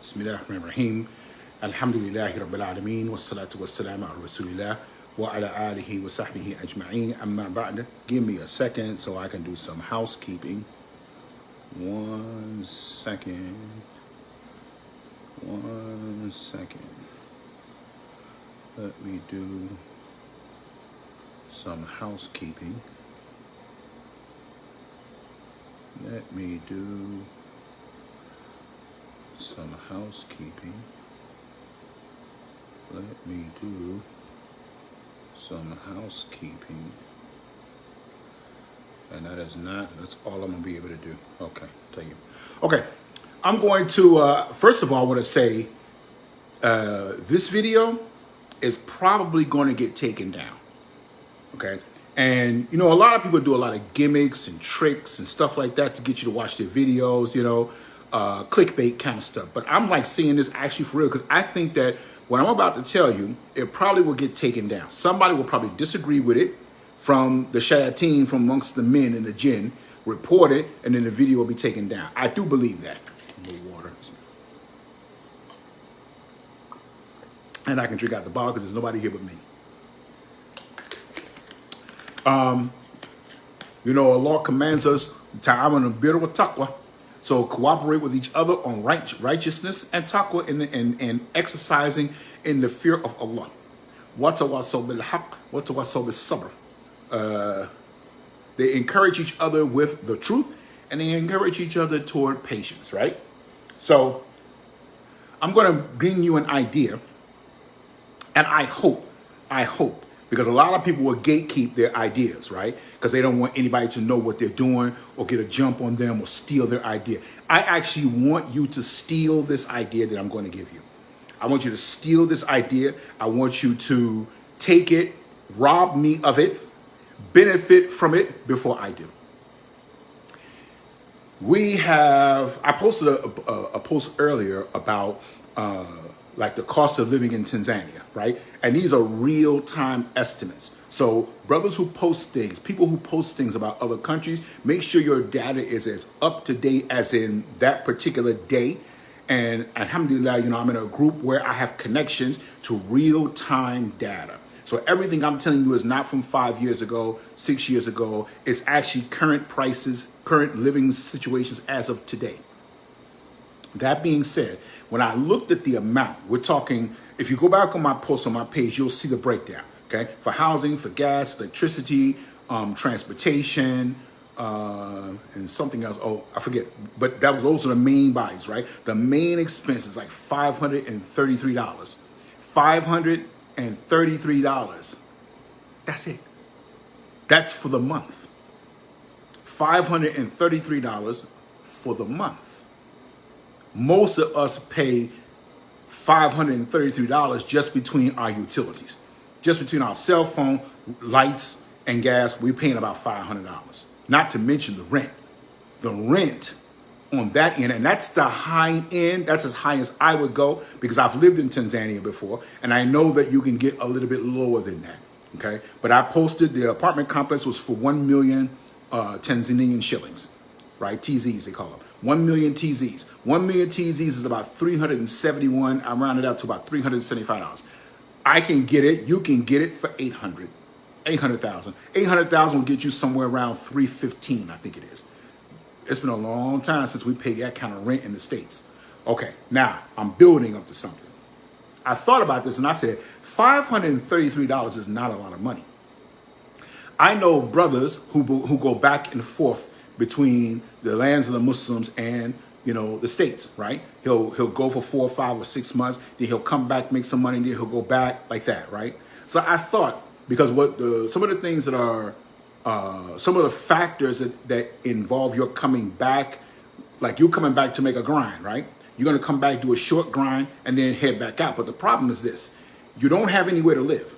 Bismillahirrahmanirrahim. Alhamdulillahi Rabbil Alameen. Wassalatu wassalamu ala Rasulillah wa ala alihi wa sahbihi ajma'een. Amma ba'd. Give me a second so I can do some housekeeping. 1 second. 1 second. Let me do some housekeeping. Let me do some housekeeping. Let me do some housekeeping. And that's all I'm going to be able to do. Okay, tell you. Okay, I'm going to, first of all, I want to say this video is probably going to get taken down. Okay. And, you know, a lot of people do a lot of gimmicks and tricks and stuff like that to get you to watch their videos, you know, clickbait kind of stuff. But I'm like seeing this actually for real because I think that what I'm about to tell you, it probably will get taken down. Somebody will probably disagree with it from the shayateen, from amongst the men and the jinn, report it, and then the video will be taken down. I do believe that. A little water. And I can drink out the bottle because there's nobody here but me. You know, Allah commands us ta'awanu bil birri wa taqwa. So cooperate with each other on righteousness and taqwa and exercising in the fear of Allah. Wa tawasaw bil haqq wa tawasaw bis sabr. They encourage each other with the truth and they encourage each other toward patience, right? So I'm going to bring you an idea, and I hope, because a lot of people will gatekeep their ideas, right? Because they don't want anybody to know what they're doing or get a jump on them or steal their idea. I actually want you to steal this idea that I'm going to give you. I want you to steal this idea. I want you to take it, rob me of it, benefit from it before I do. I posted a post earlier about like the cost of living in Tanzania, right? And these are real-time estimates. So brothers who post things, people who post things about other countries, make sure your data is as up-to-date as in that particular day. And alhamdulillah, you know, I'm in a group where I have connections to real-time data. So everything I'm telling you is not from 5 years ago, 6 years ago. It's actually current prices, current living situations as of today. That being said, when I looked at the amount, we're talking, if you go back on my post on my page, you'll see the breakdown, okay? For housing, for gas, electricity, transportation, and something else. Oh, I forget. But those are the main bodies, right? The main expenses, like $533. $533. That's it. That's for the month. $533 for the month. Most of us pay $533 just between our utilities. Just between our cell phone, lights, and gas, we're paying about $500. Not to mention the rent. The rent on that end, and that's the high end, that's as high as I would go because I've lived in Tanzania before, and I know that you can get a little bit lower than that, okay? But I posted the apartment complex was for 1 million Tanzanian shillings, right? TZs, they call them. 1 million TZs. 1 million TZs is about 371. I rounded out to about $375. I can get it. You can get it for 800,000. 800,000 will get you somewhere around 315, I think it is. It's been a long time since we paid that kind of rent in the States. Okay, now I'm building up to something. I thought about this and I said, $533 is not a lot of money. I know brothers who go back and forth between the lands of the Muslims and, you know, the States, right? He'll go for 4 or 5 or 6 months, then he'll come back, make some money, then he'll go back like that, right? So I thought, because some of the things that are, some of the factors that involve your coming back, like you're coming back to make a grind, right? You're going to come back, do a short grind, and then head back out. But the problem is this. You don't have anywhere to live.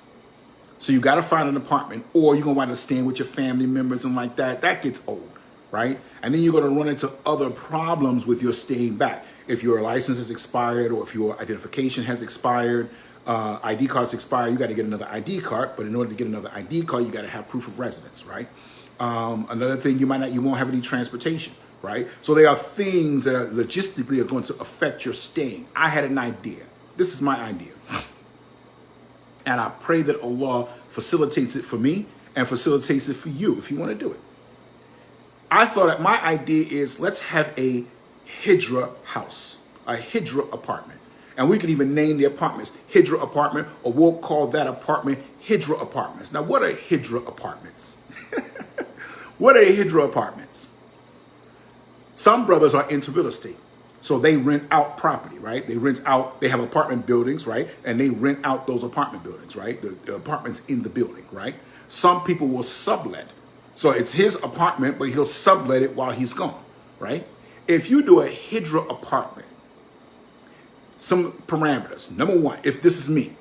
So you got to find an apartment, or you're going to wind up staying with your family members and like that. That gets old. Right? And then you're going to run into other problems with your staying back. If your license has expired or if your identification has expired, ID cards expire, you got to get another ID card. But in order to get another ID card, you got to have proof of residence, right? Another thing, you won't have any transportation, right? So there are things that are logistically are going to affect your staying. I had an idea. This is my idea. And I pray that Allah facilitates it for me and facilitates it for you if you want to do it. I thought that my idea is let's have a Hijrah house, a Hijrah apartment. And we can even name the apartments Hijrah apartment, or we'll call that apartment Hijrah apartments. Now, what are Hijrah apartments? What are Hijrah apartments? Some brothers are into real estate. So they rent out property, right? They have apartment buildings, right? And they rent out those apartment buildings, right? The apartments in the building, right? Some people will sublet. So it's his apartment, but he'll sublet it while he's gone, right? If you do a Hijrah apartment, some parameters. Number one, if this is me,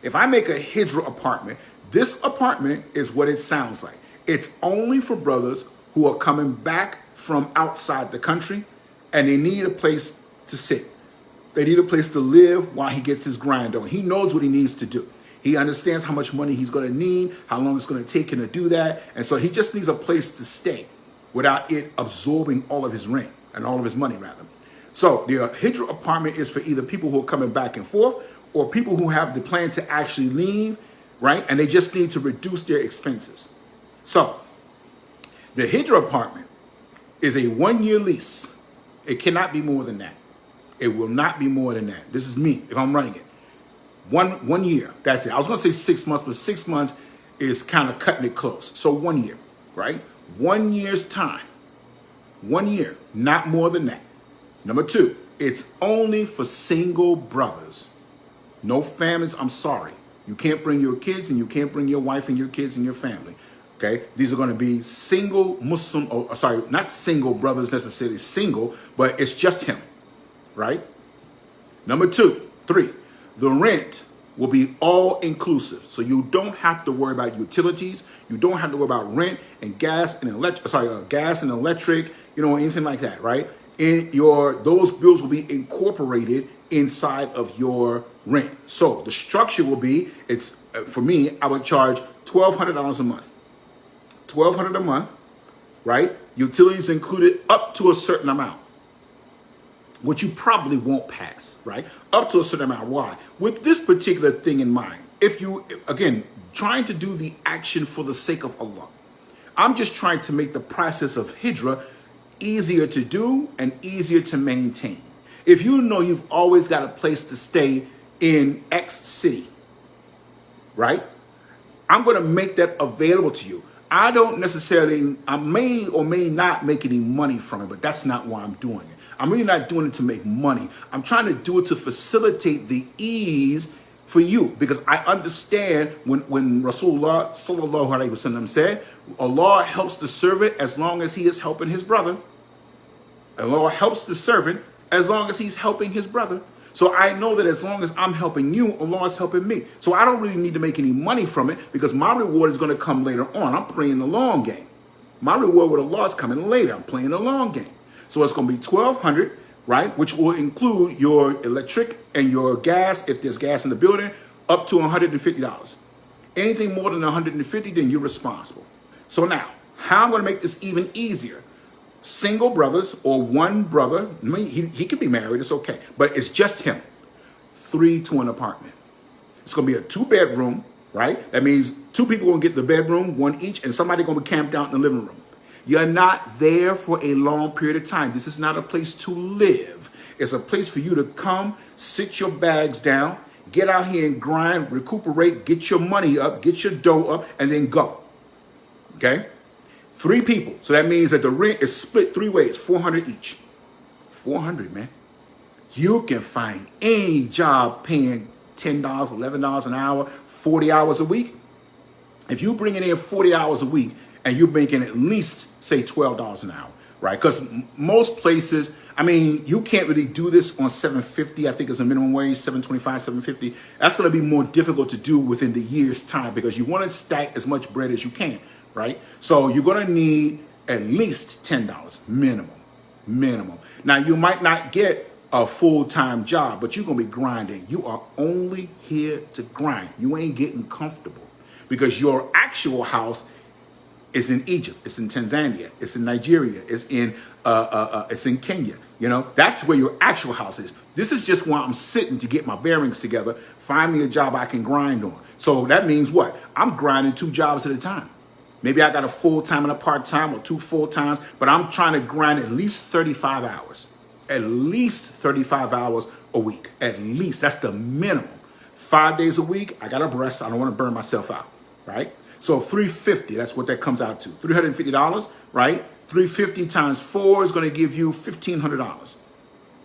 if I make a Hijrah apartment, this apartment is what it sounds like. It's only for brothers who are coming back from outside the country and they need a place to sit. They need a place to live while he gets his grind on. He knows what he needs to do. He understands how much money he's going to need, how long it's going to take him to do that. And so he just needs a place to stay without it absorbing all of his rent and all of his money, rather. So the Hijrah apartment is for either people who are coming back and forth or people who have the plan to actually leave, right? And they just need to reduce their expenses. So the Hijrah apartment is a 1-year lease. It cannot be more than that. It will not be more than that. This is me, if I'm running it. One year, that's it. I was going to say 6 months, but 6 months is kind of cutting it close. So 1 year, right? 1 year's time. 1 year, not more than that. Number two, it's only for single brothers. No families, I'm sorry. You can't bring your kids and you can't bring your wife and your kids and your family. Okay, these are going to be single Muslim, not single brothers necessarily single, but it's just him, right? Number 3, the rent will be all inclusive. So you don't have to worry about utilities. You don't have to worry about rent and gas and electric, anything like that, right? Those bills will be incorporated inside of your rent. So the structure will be, for me, I would charge $1,200 a month. $1,200 a month, right? Utilities included up to a certain amount, which you probably won't pass, right? Up to a certain amount. Why? With this particular thing in mind, if you, again, trying to do the action for the sake of Allah, I'm just trying to make the process of Hijrah easier to do and easier to maintain. If you know you've always got a place to stay in X city, right? I'm going to make that available to you. I may or may not make any money from it, but that's not why I'm doing it. I'm really not doing it to make money. I'm trying to do it to facilitate the ease for you, because I understand when Rasulullah sallallahu alaihi wasallam said, Allah helps the servant as long as he is helping his brother. Allah helps the servant as long as he's helping his brother. So I know that as long as I'm helping you, Allah is helping me. So I don't really need to make any money from it, because my reward is going to come later on. I'm playing the long game. My reward with Allah is coming later. I'm playing the long game. So it's going to be $1,200, right? Which will include your electric and your gas, if there's gas in the building, up to $150. Anything more than $150, then you're responsible. So now, how I'm going to make this even easier. Single brothers or one brother, he could be married, it's okay, but it's just him. 3 to an apartment. It's going to be a 2-bedroom, right? That means 2 people going to get the bedroom, 1 each, and somebody going to be camped out in the living room. You're not there for a long period of time. This is not a place to live. It's a place for you to come, sit your bags down, get out here and grind, recuperate, get your money up, get your dough up, and then go. Okay? 3 people. So that means that the rent is split 3 ways, $400 each. $400, man. You can find any job paying $10, $11 an hour, 40 hours a week. If you bring in 40 hours a week and you're making at least, say, $12 an hour, right? Because most places, you can't really do this on $7.50. I think it's a minimum wage, $7.25, $7.50. That's going to be more difficult to do within the year's time, because you want to stack as much bread as you can. Right? So you're going to need at least $10 minimum. Now, you might not get a full-time job, but you're going to be grinding. You are only here to grind. You ain't getting comfortable, because your actual house is in Egypt. It's in Tanzania. It's in Nigeria. It's in It's in Kenya. You know, that's where your actual house is. This is just where I'm sitting to get my bearings together, find me a job I can grind on. So that means what? I'm grinding 2 jobs at a time. Maybe I got a full-time and a part-time or 2 full-times, but I'm trying to grind at least 35 hours. At least 35 hours a week. At least. That's the minimum. 5 days a week, I got to rest. I don't want to burn myself out, right? So $350, that's what that comes out to. $350, right? 350 times 4 is going to give you $1,500.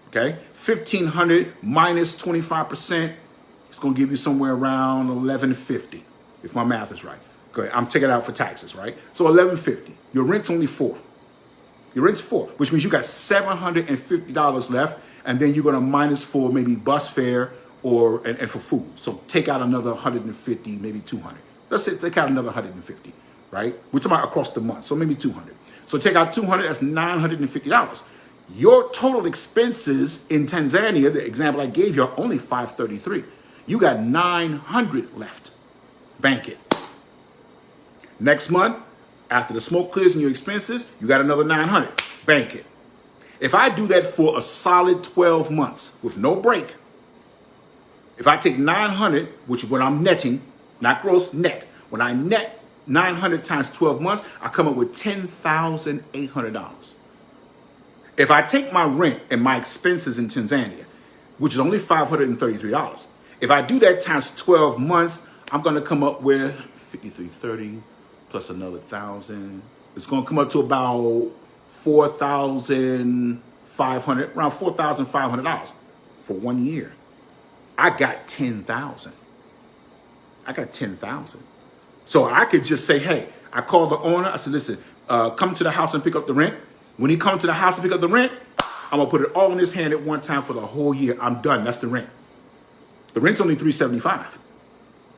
Okay? 1,500 minus 25%, it's going to give you somewhere around $1,150, if my math is right. Good. I'm taking it out for taxes, right? So $1,150. Your rent's only $4. Your rent's $4, which means you got $750 left, and then you're going to minus for maybe bus fare and for food. So take out another 150, maybe 200. Let's say take out another 150, right? We're talking about across the month, so maybe 200. So take out 200, that's $950. Your total expenses in Tanzania, the example I gave you, are only $533. You got 900 left. Bank it. Next month, after the smoke clears and your expenses, you got another 900. Bank it. If I do that for a solid 12 months with no break, if I take 900, which is what I'm netting, not gross, net. When I net 900 times 12 months, I come up with $10,800. If I take my rent and my expenses in Tanzania, which is only $533, if I do that times 12 months, I'm going to come up with 5,330 plus another 1,000. It's going to come up to about $4,500, around $4,500 for 1 year. I got 10,000. I got 10,000. So I could just say, hey, I called the owner. I said, listen, come to the house and pick up the rent. When he comes to the house and pick up the rent, I'm going to put it all in his hand at one time for the whole year. I'm done. That's the rent. The rent's only $375.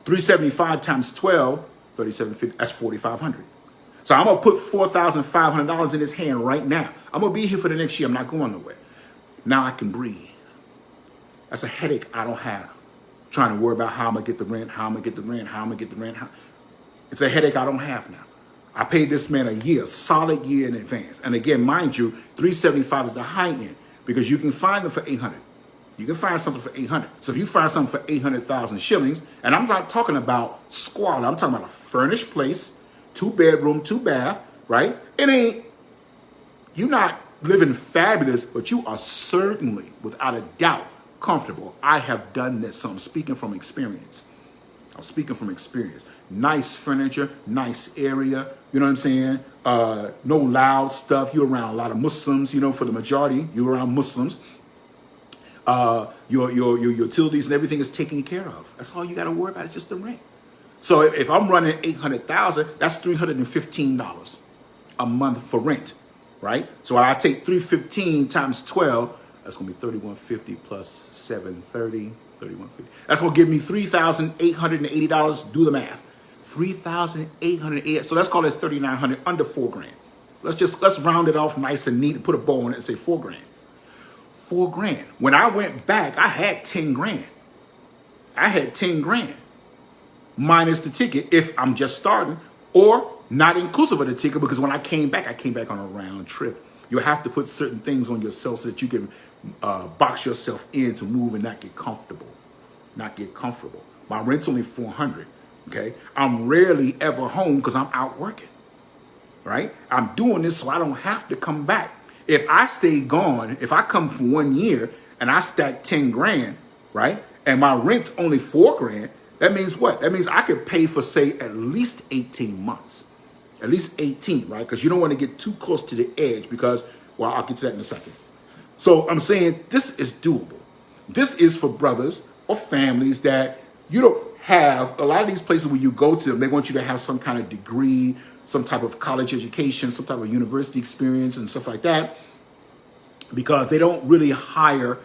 $375 times 12, $3,750. That's $4,500. So I'm going to put $4,500 in his hand right now. I'm going to be here for the next year. I'm not going nowhere. Now I can breathe. That's a headache I don't have. Trying to worry about how I'm going to get the rent, how I'm going to get the rent, how I'm going to get the rent. It's a headache I don't have now. I paid this man a solid year in advance. And again, mind you, $375 is the high end because you can find them for $800. You can find something for $800. So if you find something for 800,000 shillings, and I'm not talking about squalor, I'm talking about a furnished place, 2-bedroom, 2-bath, right? You're not living fabulous, but you are certainly, without a doubt, comfortable. I have done this, so I'm speaking from experience. Nice furniture, nice area, you know what I'm saying? No loud stuff. You're around a lot of Muslims, you know, for the majority, you're around Muslims. Your utilities and everything is taken care of. That's all you got to worry about. It's just the rent. So if I'm running 800,000, that's $315 a month for rent, right? So I take 315 times 12. That's going to be 3,150 plus 730, 3,150. That's going to give me $3,880. Do the math. 3,880. So let's call it 3,900, under $4,000. Let's round it off nice and neat and put a bow on it and say $4,000. $4,000. When I went back, I had $10,000. I had $10,000 minus the ticket if I'm just starting, or not inclusive of the ticket, because when I came back on a round trip. You have to put certain things on yourself so that you can box yourself in to move and not get comfortable. My rent's only $400. Okay, I'm rarely ever home because I'm out working. Right? I'm doing this so I don't have to come back. If I stay gone, if I come for 1 year and I stack $10,000, right, and my rent's only $4,000, that means what? That means I could pay for, say, at least 18 months. At least 18, right? Because you don't want to get too close to the edge because, well, I'll get to that in a second. So I'm saying this is doable. This is for brothers or families that you don't have. A lot of these places where you go to, they want you to have some kind of degree, some type of college education, some type of university experience and stuff like that, because they don't really hire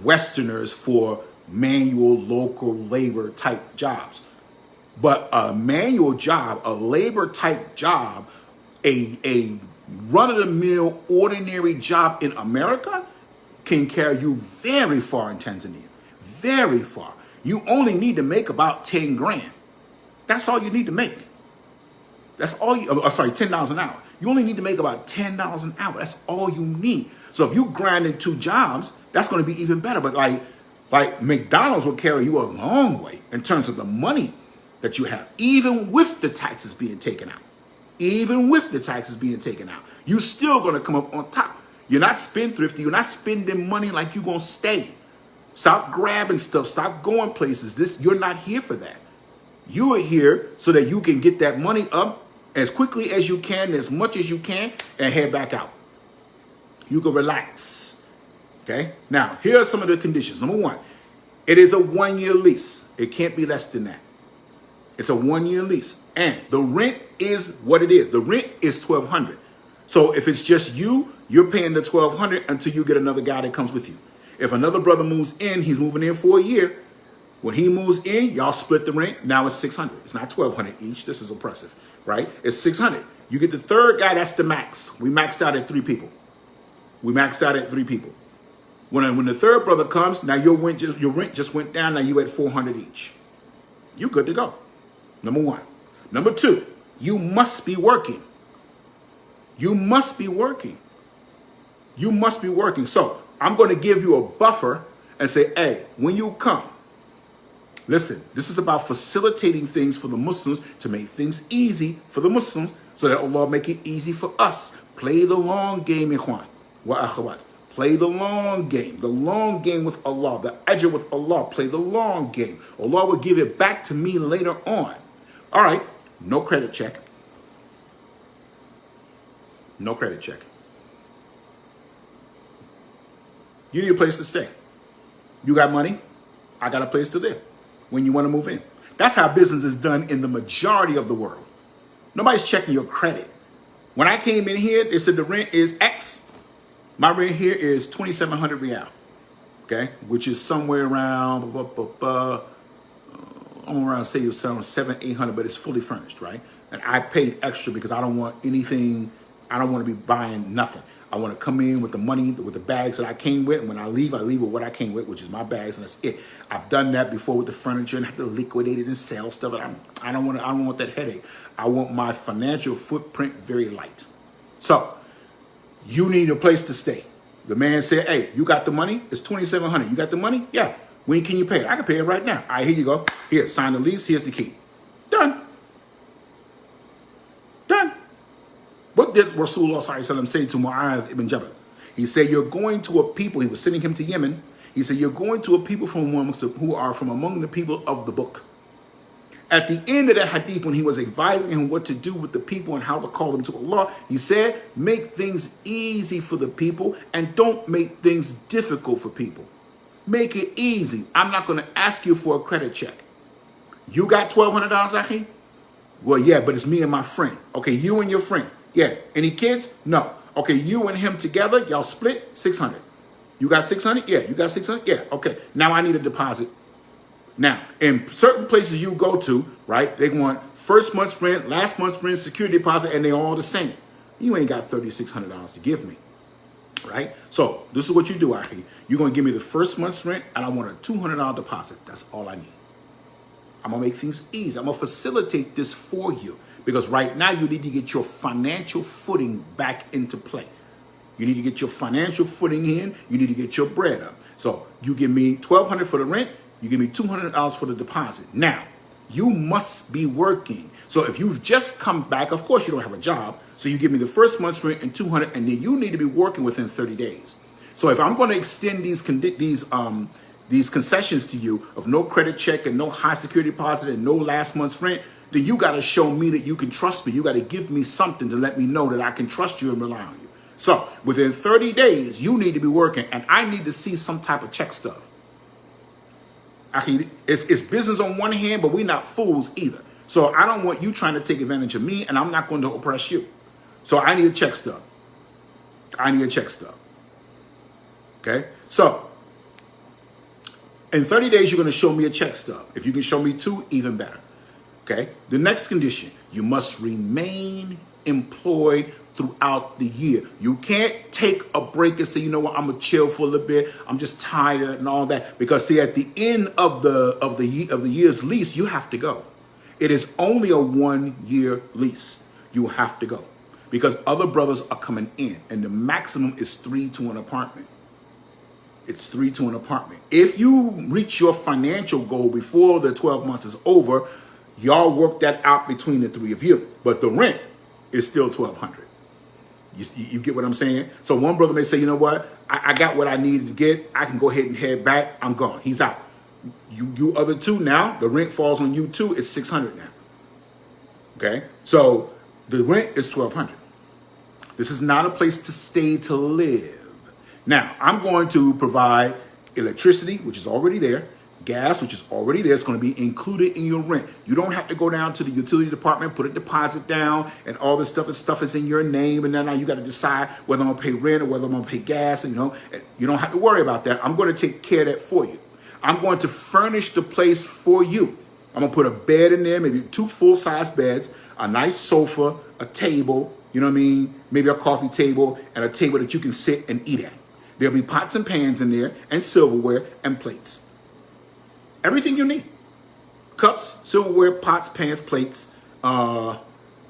Westerners for manual, local labor type jobs. But a manual job, a labor type job, a run-of-the-mill ordinary job in America can carry you very far in Tanzania. Very far. You only need to make about $10,000. That's all you need to make. That's all you, sorry, $10 an hour. You only need to make about $10 an hour. That's all you need. So if you grind in 2 jobs, that's going to be even better. But like McDonald's will carry you a long way in terms of the money that you have, even with the taxes being taken out. Even with the taxes being taken out, you're still going to come up on top. You're not spendthrifty. You're not spending money like you're going to stay. Stop grabbing stuff. Stop going places. You're not here for that. You are here so that you can get that money up as quickly as you can, as much as you can, and head back out. You can relax. Okay? Now, here are some of the conditions. Number 1, it is a 1-year lease. It can't be less than that. It's a 1-year lease. And the rent is what it is. The rent is $1,200. So if it's just you, you're paying the $1,200 until you get another guy that comes with you. If another brother moves in, he's moving in for a year. When he moves in, y'all split the rent. Now it's $600. It's not $1,200 each. This is oppressive, right? It's $600. You get the third guy, that's the max. We maxed out at 3 people. When the third brother comes, now your rent just went down. Now you at $400 each. You good to go. Number 1. Number 2, you must be working. You must be working. You must be working. So I'm going to give you a buffer and say, hey, when you come, listen, this is about facilitating things for the Muslims to make things easy for the Muslims so that Allah make it easy for us. Play the long game, ikhwan wa akhawat. Play the long game with Allah, the ajr with Allah. Play the long game. Allah will give it back to me later on. All right, no credit check. No credit check. You need a place to stay. You got money, I got a place to live when you want to move in. That's how business is done in the majority of the world. Nobody's checking your credit. When I came in here, they said the rent is X. My rent here is 2,700 Riyal, okay, which is somewhere around, I'm around, say it's around 700-800, but it's fully furnished, right? And I paid extra because I don't want anything. I don't want to be buying nothing. I want to come in with the money, with the bags that I came with. And when I leave with what I came with, which is my bags, and that's it. I've done that before with the furniture and have to liquidate it and sell stuff. I don't want that headache. I want my financial footprint very light. So you need a place to stay. The man said, hey, you got the money? It's 2,700. You got the money? Yeah. When can you pay it? I can pay it right now. All right, here you go. Here, sign the lease. Here's the key. Done. Done. What did Rasulullah say to Mu'adh ibn Jabal? He said, you're going to a people, he was sending him to Yemen. He said, you're going to a people who are from among the people of the book. At the end of the hadith, when he was advising him what to do with the people and how to call them to Allah, he said, make things easy for the people and don't make things difficult for people. Make it easy. I'm not going to ask you for a credit check. You got $1,200, Akhi? Well, yeah, but it's me and my friend. Okay, you and your friend. Yeah. Any kids? No. Okay, you and him together, y'all split 600. You got 600? Yeah. You got 600? Yeah. Okay. Now I need a deposit. Now, in certain places you go to, right, they want first month's rent, last month's rent, security deposit, and they're all the same. You ain't got $3,600 to give me. Right? So this is what you do, Akhi. You're going to give me the first month's rent, and I want a $200 deposit. That's all I need. I'm going to make things easy. I'm going to facilitate this for you because right now you need to get your financial footing back into play. You need to get your financial footing in. You need to get your bread up. So you give me $1,200 for the rent. You give me $200 for the deposit. Now, you must be working. So if you've just come back, of course you don't have a job. So you give me the first month's rent and $200, and then you need to be working within 30 days. So if I'm going to extend these concessions to you of no credit check and no high security deposit and no last month's rent, then you got to show me that you can trust me. You got to give me something to let me know that I can trust you and rely on you. So within 30 days, you need to be working, and I need to see some type of check stuff. It's business on one hand, but we're not fools either. So I don't want you trying to take advantage of me, and I'm not going to oppress you. So I need a check stub. I need a check stub. Okay? So in 30 days, you're going to show me a check stub. If you can show me 2, even better. Okay? The next condition, you must remain employed throughout the year. You can't take a break and say, you know what, I'm gonna chill for a little bit. I'm just tired and all that. Because see, at the end of the year's lease, you have to go. It is only a 1-year lease. you have to go because other brothers are coming in, and the maximum is 3 to an apartment. It's 3 to an apartment. If you reach your financial goal before the 12 months is over, y'all work that out between the 3 of you. But the rent is still $1,200. You get what I'm saying? So one brother may say, you know what? I got what I needed to get. I can go ahead and head back. I'm gone. He's out. You other two now, the rent falls on you too. It's $600 now. Okay? So the rent is $1,200. This is not a place to stay to live. Now, I'm going to provide electricity, which is already there, gas, which is already there. It's going to be included in your rent. You don't have to go down to the utility department, put a deposit down, and all this stuff. Stuff is in your name, and then now you got to decide whether I'm going to pay rent or whether I'm going to pay gas. And you don't have to worry about that. I'm going to take care of that for you. I'm going to furnish the place for you. I'm going to put a bed in there, maybe 2 full-size beds, a nice sofa, a table, you know what I mean? Maybe a coffee table and a table that you can sit and eat at. There'll be pots and pans in there and silverware and plates. Everything you need. Cups, silverware, pots, pans, plates, and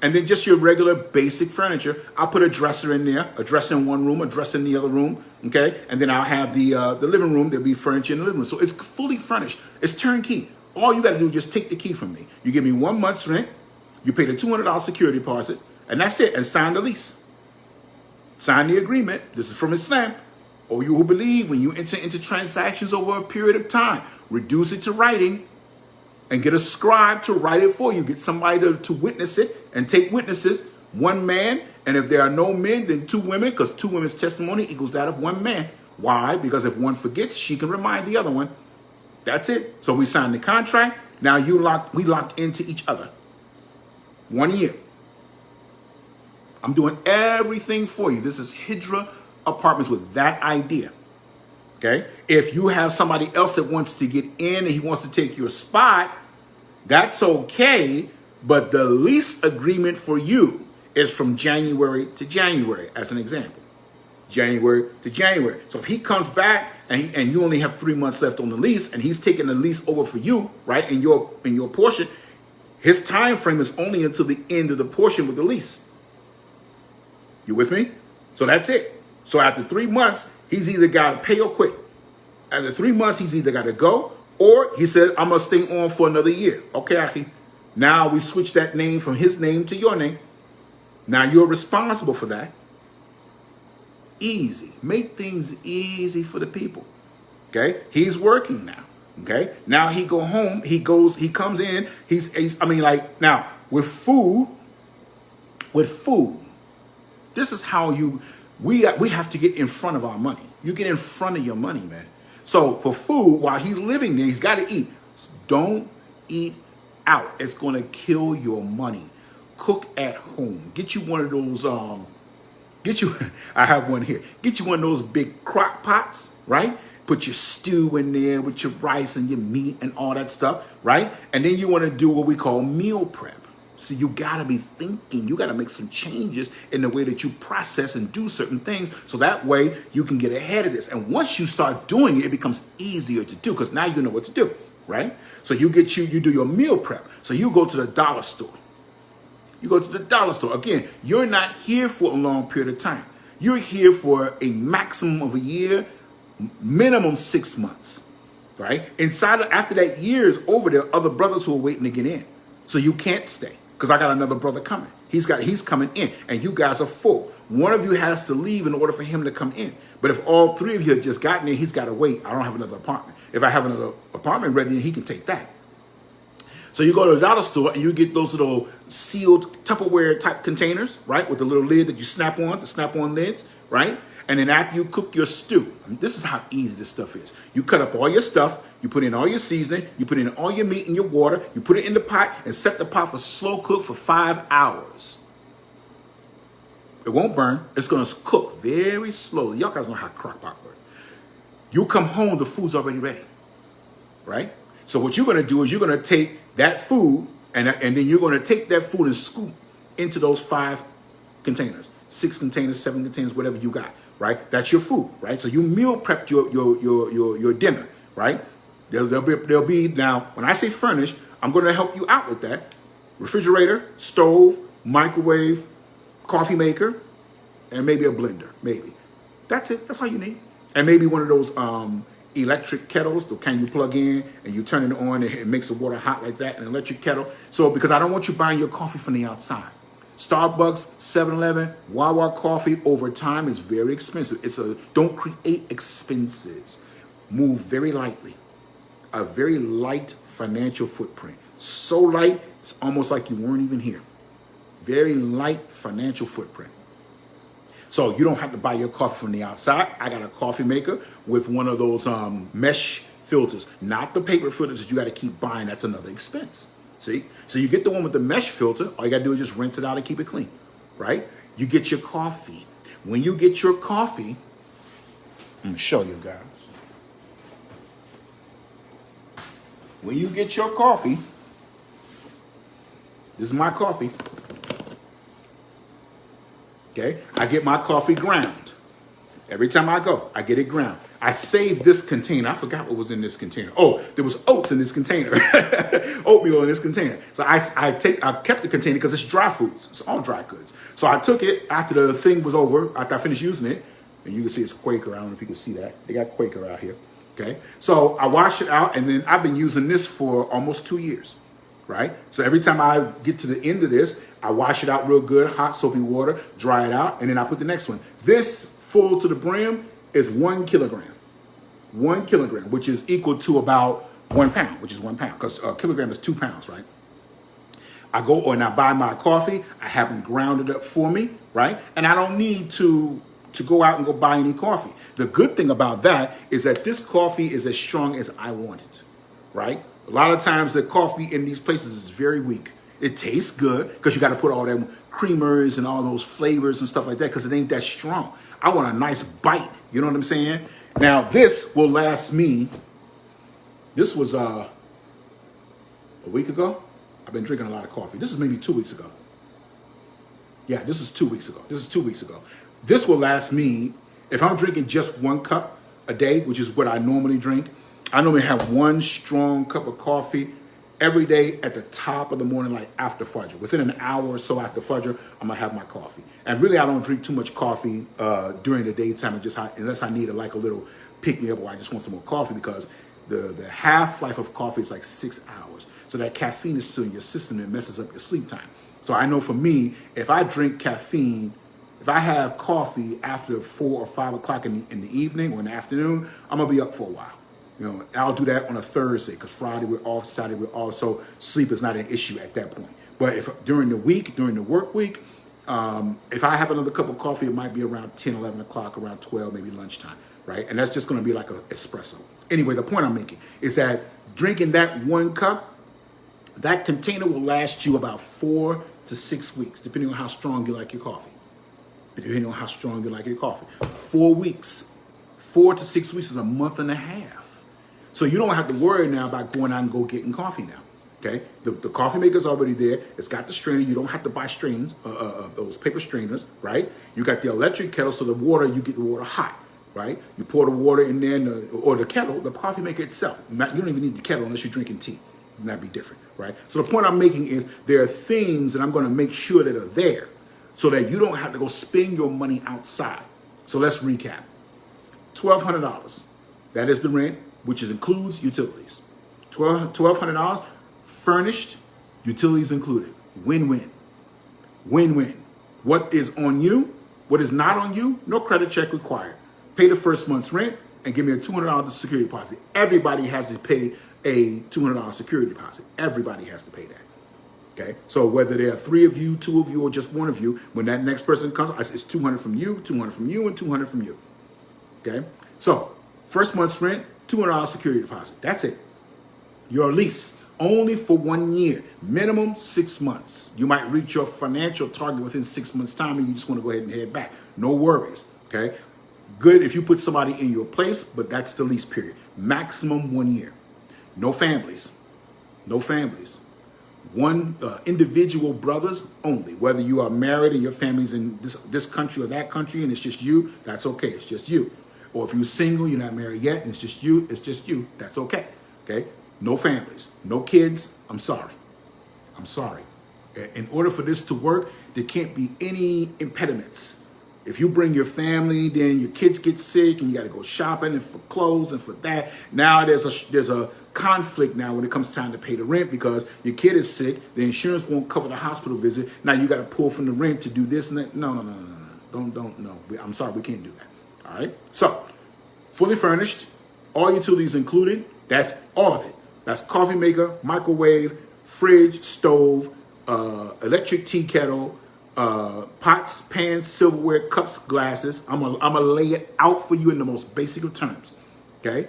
then just your regular basic furniture. I'll put a dresser in there, a dresser in one room, a dresser in the other room, okay? And then I'll have the living room. There'll be furniture in the living room. So it's fully furnished. It's turnkey. All you got to do is just take the key from me. You give me 1 month's rent. You pay the $200 security deposit, and that's it. And sign the lease. Sign the agreement. This is from Islam. Or you who believe when you enter into transactions over a period of time, reduce it to writing and get a scribe to write it for you. Get somebody to witness it and take witnesses. 1 man, and if there are no men, then 2 women, because 2 women's testimony equals that of 1 man. Why? Because if one forgets, she can remind the other one. That's it. So we signed the contract. Now we locked into each other. 1 year. I'm doing everything for you. This is Hijrah Apartments with that idea. Okay? If you have somebody else that wants to get in and he wants to take your spot, that's okay. But the lease agreement for you is from January to January, as an example. January to January. So if he comes back and you only have 3 months left on the lease and he's taking the lease over for you, right, in your portion, his time frame is only until the end of the portion with the lease. You with me? So that's it. So after 3 months, he's either got to pay or quit. After 3 months, he's either got to go or he said, I'm going to stay on for another year. Okay, Aki. Now we switch that name from his name to your name. Now you're responsible for that. Easy. Make things easy for the people. Okay? He's working now. Okay? Now he go home. He comes in. Now with food, this is how we have to get in front of our money. You get in front of your money, man. So for food, while he's living there, he's got to eat. Don't eat out. It's going to kill your money. Cook at home. Get you one of those, I have one here. Get you one of those big crock pots, right? Put your stew in there with your rice and your meat and all that stuff, right? And then you want to do what we call meal prep. So you got to be thinking, you got to make some changes in the way that you process and do certain things. So that way you can get ahead of this. And once you start doing it, it becomes easier to do because now you know what to do, right? So you do your meal prep. So you go to the dollar store. You go to the dollar store. Again, you're not here for a long period of time. You're here for a maximum of a year, minimum 6 months, right? After that year is over, there are other brothers who are waiting to get in. So you can't stay. Because I got another brother coming. He's coming in, and you guys are full. One of you has to leave in order for him to come in. But if all 3 of you had just gotten there, he's got to wait. I don't have another apartment. If I have another apartment ready, then he can take that. So you go to the dollar store and you get those little sealed Tupperware type containers, right? With the little lid that you snap on, the snap-on lids, right? And then after you cook your stew, this is how easy this stuff is. You cut up all your stuff, you put in all your seasoning, you put in all your meat and your water, you put it in the pot and set the pot for slow cook for 5 hours. It won't burn. It's going to cook very slowly. Y'all guys know how crock pot works. You come home, the food's already ready, right? So what you're going to do is you're going to take that food and then you're going to take that food and scoop into those 5 containers, 6 containers, 7 containers, whatever you got, right? That's your food, right? So you meal prepped your dinner, right? There'll be now, when I say furnished, I'm going to help you out with that. Refrigerator, stove, microwave, coffee maker, and maybe a blender, maybe. That's it. That's all you need. And maybe one of those electric kettles, the kind you plug in and you turn it on and it makes the water hot like that, an electric kettle. So because I don't want you buying your coffee from the outside. Starbucks, 7-Eleven, Wawa coffee over time is very expensive. Don't create expenses. Move very lightly. A very light financial footprint. So light, it's almost like you weren't even here. Very light financial footprint. So you don't have to buy your coffee from the outside. I got a coffee maker with one of those mesh filters, not the paper filters that you got to keep buying. That's another expense. See? So you get the one with the mesh filter. All you got to do is just rinse it out and keep it clean, right? You get your coffee. When you get your coffee, I'm going to show you guys. When you get your coffee, this is my coffee. Okay, I get my coffee ground. Every time I go, I get it ground. I save this container. I forgot what was in this container. Oh, there was oats in this container. Oatmeal in this container. So I kept the container because it's dry foods. It's all dry goods. So I took it after the thing was over, after I finished using it, and you can see it's Quaker. I don't know if you can see that. They got Quaker out here. Okay, so I wash it out, and then I've been using this for almost 2 years. Right? So every time I get to the end of this, I wash it out real good, hot soapy water, dry it out, and then I put the next one. This full to the brim is 1 kilogram. 1 kilogram, which is equal to about 1 pound, which is 1 pound, because a kilogram is 2 pounds, right? I go and I buy my coffee. I have them grounded up for me, right? And I don't need to go out and go buy any coffee. The good thing about that is that this coffee is as strong as I want it, right? A lot of times the coffee in these places is very weak. It tastes good because you got to put all them creamers and all those flavors and stuff like that because it ain't that strong. I want a nice bite. You know what I'm saying? Now this will last me. This was a week ago. I've been drinking a lot of coffee. This is maybe 2 weeks ago. Yeah, this is 2 weeks ago. This is 2 weeks ago. This will last me, if I'm drinking just 1 cup a day, which is what I normally drink. I normally have 1 strong cup of coffee every day at the top of the morning, like after Fajr. Within an hour or so after Fajr, I'm going to have my coffee. And really, I don't drink too much coffee during the daytime, unless I need a little pick-me-up or I just want some more coffee because the half-life of coffee is like 6 hours. So that caffeine is still in your system and messes up your sleep time. So I know for me, if I drink caffeine, if I have coffee after 4 or 5 o'clock in the evening or in the afternoon, I'm going to be up for a while. You know, I'll do that on a Thursday because Friday we're off, Saturday we're off, so sleep is not an issue at that point. But if during the week, during the work week, if I have another cup of coffee, it might be around 10, 11 o'clock, around 12, maybe lunchtime, right? And that's just going to be like an espresso. Anyway, the point I'm making is that drinking that 1 cup, that container will last you about 4 to 6 weeks, depending on how strong you like your coffee. 4 weeks. 4 to 6 weeks is a month and a half. So you don't have to worry now about going out and go getting coffee now, okay? The coffee maker's already there. It's got the strainer. You don't have to buy strains, those paper strainers, right? You got the electric kettle, so the water, you get the water hot, right? You pour the water in there, or the kettle, the coffee maker itself. You don't even need the kettle unless you're drinking tea. That'd be different, right? So the point I'm making is there are things that I'm going to make sure that are there so that you don't have to go spend your money outside. So let's recap. $1,200. That is the rent, which includes utilities. $1,200 furnished, utilities included. Win-win. Win-win. What is on you, what is not on you, no credit check required. Pay the first month's rent and give me a $200 security deposit. Everybody has to pay a $200 security deposit. Everybody has to pay that. Okay, so whether there are 3 of you, 2 of you, or just 1 of you, when that next person comes, it's 200 from you, 200 from you, and 200 from you. Okay, so first month's rent, $200 security deposit. That's it. Your lease only for 1 year, minimum 6 months. You might reach your financial target within 6 months' time, and you just want to go ahead and head back. No worries. Okay, good if you put somebody in your place, but that's the lease period. Maximum 1 year. No families. No families. One individual brothers only. Whether you are married and your family's in this country or that country and it's just you, that's okay. It's just you. Or if you're single, you're not married yet, and it's just you, that's okay. Okay? No families, no kids, I'm sorry. I'm sorry. In order for this to work, there can't be any impediments. If you bring your family, then your kids get sick and you got to go shopping and for clothes and for that. Now there's a conflict now when it comes time to pay the rent because your kid is sick. The insurance won't cover the hospital visit. Now you got to pull from the rent to do this and that. No. No. I'm sorry, we can't do that. All right. So fully furnished, all utilities included. That's all of it. That's coffee maker, microwave, fridge, stove, electric tea kettle, pots, pans, silverware, cups, glasses. I'm gonna lay it out for you in the most basic of terms. Okay.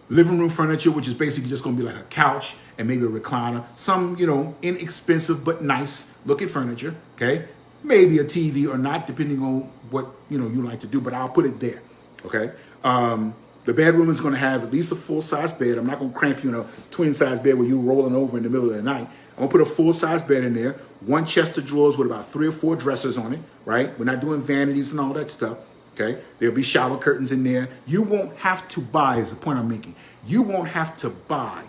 Living room furniture, which is basically just gonna be like a couch and maybe a recliner. Some, inexpensive but nice looking furniture. Okay. Maybe a TV or not, depending on what you like to do. But I'll put it there. Okay. The bedroom is going to have at least a full-size bed. I'm not going to cramp you in a twin-size bed where you're rolling over in the middle of the night. I'm going to put a full-size bed in there, one chest of drawers with about 3 or 4 dressers on it, right? We're not doing vanities and all that stuff, okay? There'll be shower curtains in there. You won't have to buy, is the point I'm making. You won't have to buy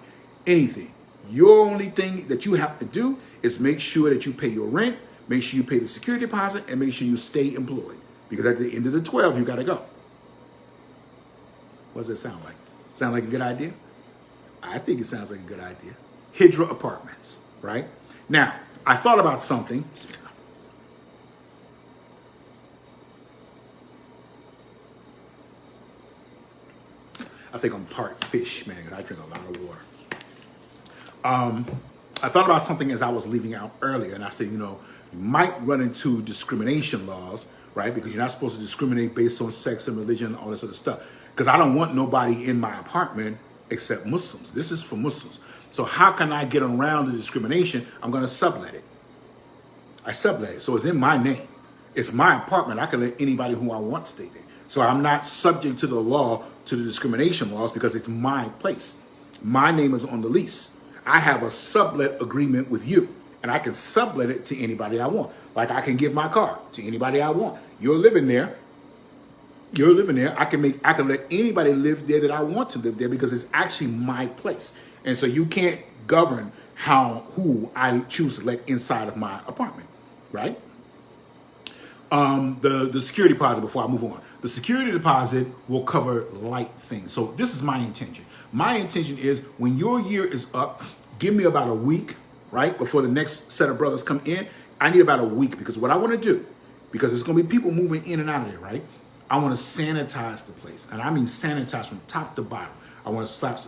anything. Your only thing that you have to do is make sure that you pay your rent, make sure you pay the security deposit, and make sure you stay employed. Because at the end of the 12, you got to go. What does it sound like? Sound like a good idea? I think it sounds like a good idea. Hijrah Apartments, right? Now, I thought about something. I think I'm part fish, man, because I drink a lot of water. I thought about something as I was leaving out earlier, and I said, you might run into discrimination laws, right? Because you're not supposed to discriminate based on sex and religion, all this other stuff. Because I don't want nobody in my apartment except Muslims. This is for Muslims. So how can I get around the discrimination? I'm going to sublet it. I sublet it. So it's in my name. It's my apartment. I can let anybody who I want stay there. So I'm not subject to the law, to the discrimination laws, because it's my place. My name is on the lease. I have a sublet agreement with you, and I can sublet it to anybody I want. Like I can give my car to anybody I want. You're living there. I can let anybody live there that I want to live there because it's actually my place. And so you can't govern who I choose to let inside of my apartment, right? The security deposit, before I move on, the security deposit will cover light things. So this is my intention. My intention is when your year is up, give me about a week, right? Before the next set of brothers come in, I need about a week because what I want to do, because there's going to be people moving in and out of there, right? I want to sanitize the place. And I mean sanitize from top to bottom. I want to slap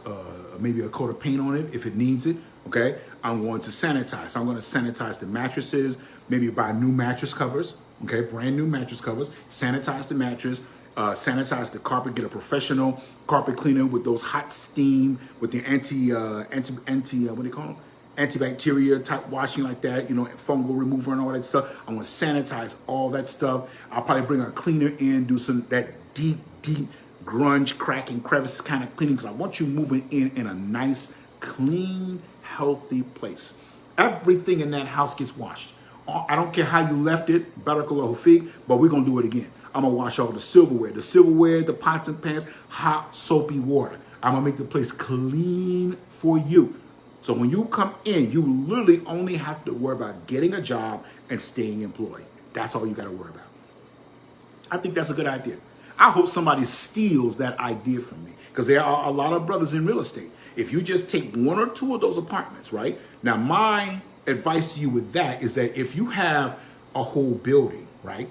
maybe a coat of paint on it if it needs it, okay? I'm going to sanitize. So I'm going to sanitize the mattresses, maybe buy new mattress covers, okay? Brand new mattress covers, sanitize the mattress, sanitize the carpet, get a professional carpet cleaner with those hot steam, with the what do you call them? Antibacteria type washing like that, fungal remover and all that stuff. I want to sanitize all that stuff. I'll probably bring a cleaner in, do some that deep grunge, cracking, crevice kind of cleaning because I want you moving in a nice, clean, healthy place. Everything in that house gets washed. I don't care how you left it, Barakallahu Fig, but we're going to do it again. I'm going to wash all the silverware, the pots and pans, hot, soapy water. I'm going to make the place clean for you. So when you come in, you literally only have to worry about getting a job and staying employed. That's all you got to worry about. I think that's a good idea. I hope somebody steals that idea from me because there are a lot of brothers in real estate. If you just take 1 or 2 of those apartments, right? Now, my advice to you with that is that if you have a whole building, right?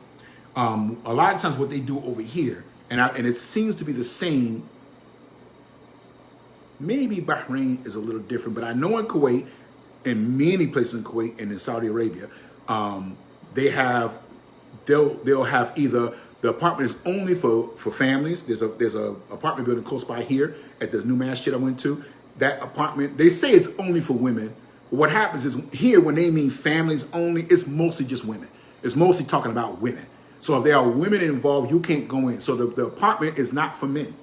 A lot of times what they do over here, and it seems to be the same. Maybe Bahrain is a little different, but I know in Kuwait, in many places in Kuwait and in Saudi Arabia, they'll have either the apartment is only for families. There's a apartment building close by here at the new masjid I went to. That apartment, they say it's only for women. But what happens is here, when they mean families only, it's mostly just women. It's mostly talking about women. So if there are women involved, you can't go in. So the apartment is not for men.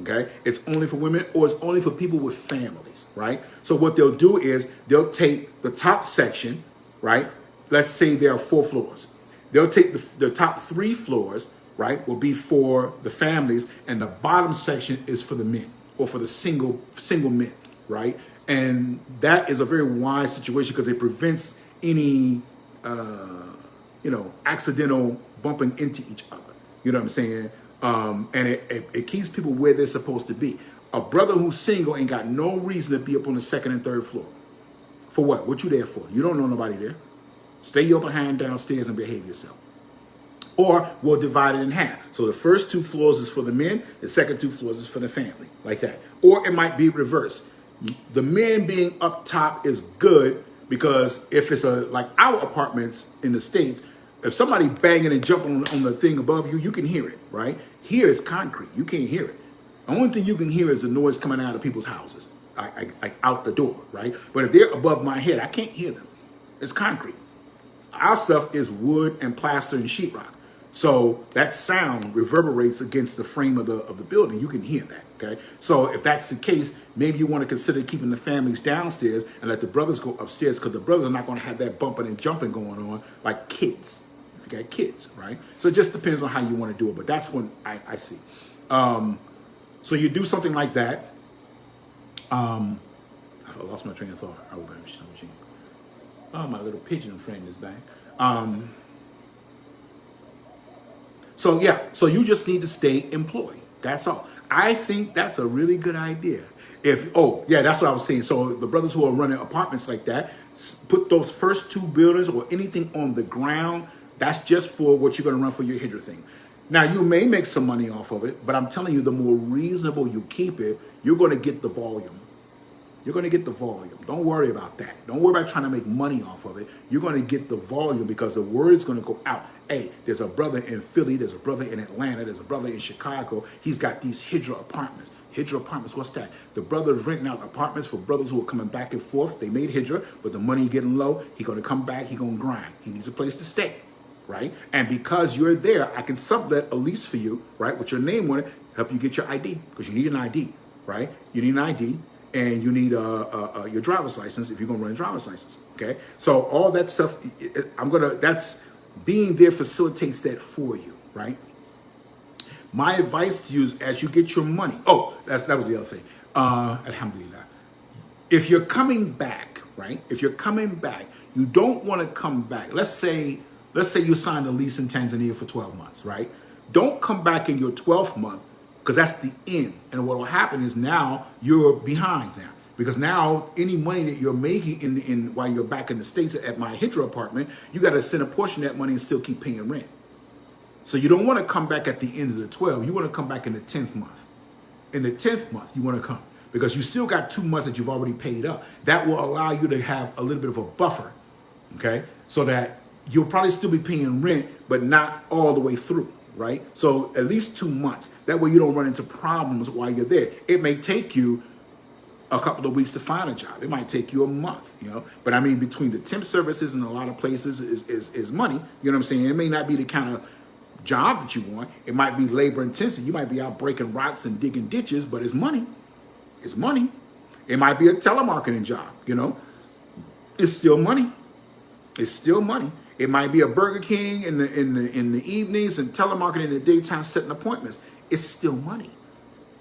Okay, it's only for women or it's only for people with families, right? So what they'll do is they'll take the top section, right? Let's say there are 4 floors. They'll take the top 3 floors, right, will be for the families, and the bottom section is for the men or for the single men, right? And that is a very wise situation because it prevents any accidental bumping into each other. You know what I'm saying? And it keeps people where they're supposed to be. A brother who's single ain't got no reason to be up on the second and third floor. For what? What you there for? You don't know nobody there. Stay your behind downstairs and behave yourself. Or we'll divide it in half. So the first 2 floors is for the men, the second 2 floors is for the family, like that. Or it might be reversed. The men being up top is good because if it's like our apartments in the States, if somebody banging and jumping on the thing above you, you can hear it, right? Here it's concrete. You can't hear it. The only thing you can hear is the noise coming out of people's houses, like out the door, right? But if they're above my head, I can't hear them. It's concrete. Our stuff is wood and plaster and sheetrock. So that sound reverberates against the frame of the building. You can hear that, okay? So if that's the case, maybe you want to consider keeping the families downstairs and let the brothers go upstairs because the brothers are not going to have that bumping and jumping going on like kids. If you got kids, right? So it just depends on how you want to do it, but that's what I see. So you do something like that. I lost my train of thought. Oh, my little pigeon friend is back. So yeah, so you just need to stay employed. That's all. I think that's a really good idea. That's what I was saying. So the brothers who are running apartments like that, put those first 2 buildings or anything on the ground. That's just for what you're going to run for your Hijrah thing. Now, you may make some money off of it, but I'm telling you, the more reasonable you keep it, you're going to get the volume. You're going to get the volume. Don't worry about that. Don't worry about trying to make money off of it. You're going to get the volume because the word's going to go out. Hey, there's a brother in Philly. There's a brother in Atlanta. There's a brother in Chicago. He's got these Hijrah apartments. Hijrah apartments, what's that? The brother's renting out apartments for brothers who are coming back and forth. They made Hijrah, but the money getting low. He's going to come back. He's going to grind. He needs a place to stay, right? And because you're there, I can sublet a lease for you, right, with your name on it, help you get your ID because you need an ID, right? You need an ID. And you need your driver's license if you're gonna run a driver's license. Okay, so all that stuff, that's being there facilitates that for you, right? My advice to you is as you get your money. Oh, that was the other thing. Alhamdulillah. If you're coming back, right? If you're coming back, you don't want to come back. Let's say you signed a lease in Tanzania for 12 months, right? Don't come back in your 12th month. Because that's the end. And what will happen is now you're behind now. Because now any money that you're making in while you're back in the States at my Hijrah apartment, you got to send a portion of that money and still keep paying rent. So you don't want to come back at the end of the 12. You want to come back in the 10th month. In the 10th month, you want to come. Because you still got 2 months that you've already paid up. That will allow you to have a little bit of a buffer. Okay? So that you'll probably still be paying rent, but not all the way through. Right? So at least 2 months. That way you don't run into problems while you're there. It may take you a couple of weeks to find a job. It might take you a month, But I mean, between the temp services and a lot of places is money. You know what I'm saying? It may not be the kind of job that you want. It might be labor intensive. You might be out breaking rocks and digging ditches, but it's money. It's money. It might be a telemarketing job, It's still money. It's still money. It might be a Burger King in the evenings and telemarketing in the daytime setting appointments. It's still money.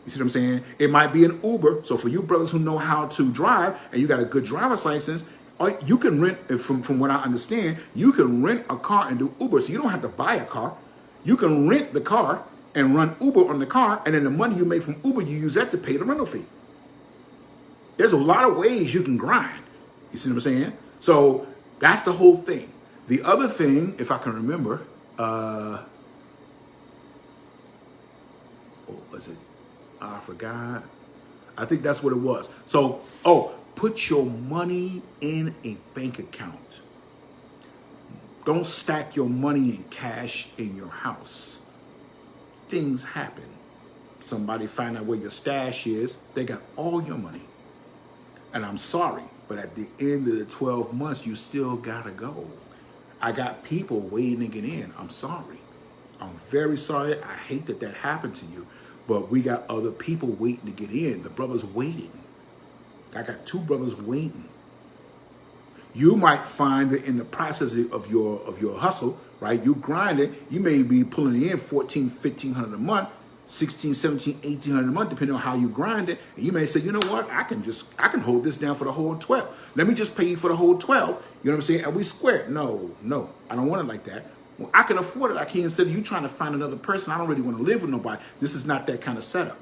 You see what I'm saying? It might be an Uber. So for you brothers who know how to drive and you got a good driver's license, you can rent, from what I understand, you can rent a car and do Uber. So you don't have to buy a car. You can rent the car and run Uber on the car. And then the money you make from Uber, you use that to pay the rental fee. There's a lot of ways you can grind. You see what I'm saying? So that's the whole thing. The other thing, if I can remember, what was it? I forgot. I think that's what it was. So, put your money in a bank account. Don't stack your money in cash in your house. Things happen. Somebody find out where your stash is. They got all your money. And I'm sorry, but at the end of the 12 months, you still gotta go. I got people waiting to get in. I'm sorry. I'm very sorry. I hate that happened to you. But we got other people waiting to get in. The brother's waiting. I got 2 brothers waiting. You might find that in the process of your hustle, right? You grind it. You may be pulling in $1,400, $1,500 a month. 16, 17, 1800 a month, depending on how you grind it. And you may say, you know what, I can hold this down for the whole 12. Let me just pay you for the whole 12. You know what I'm saying? And we square. No, I don't want it like that. Well, I can afford it. I can, instead of you trying to find another person, I don't really want to live with nobody. This is not that kind of setup.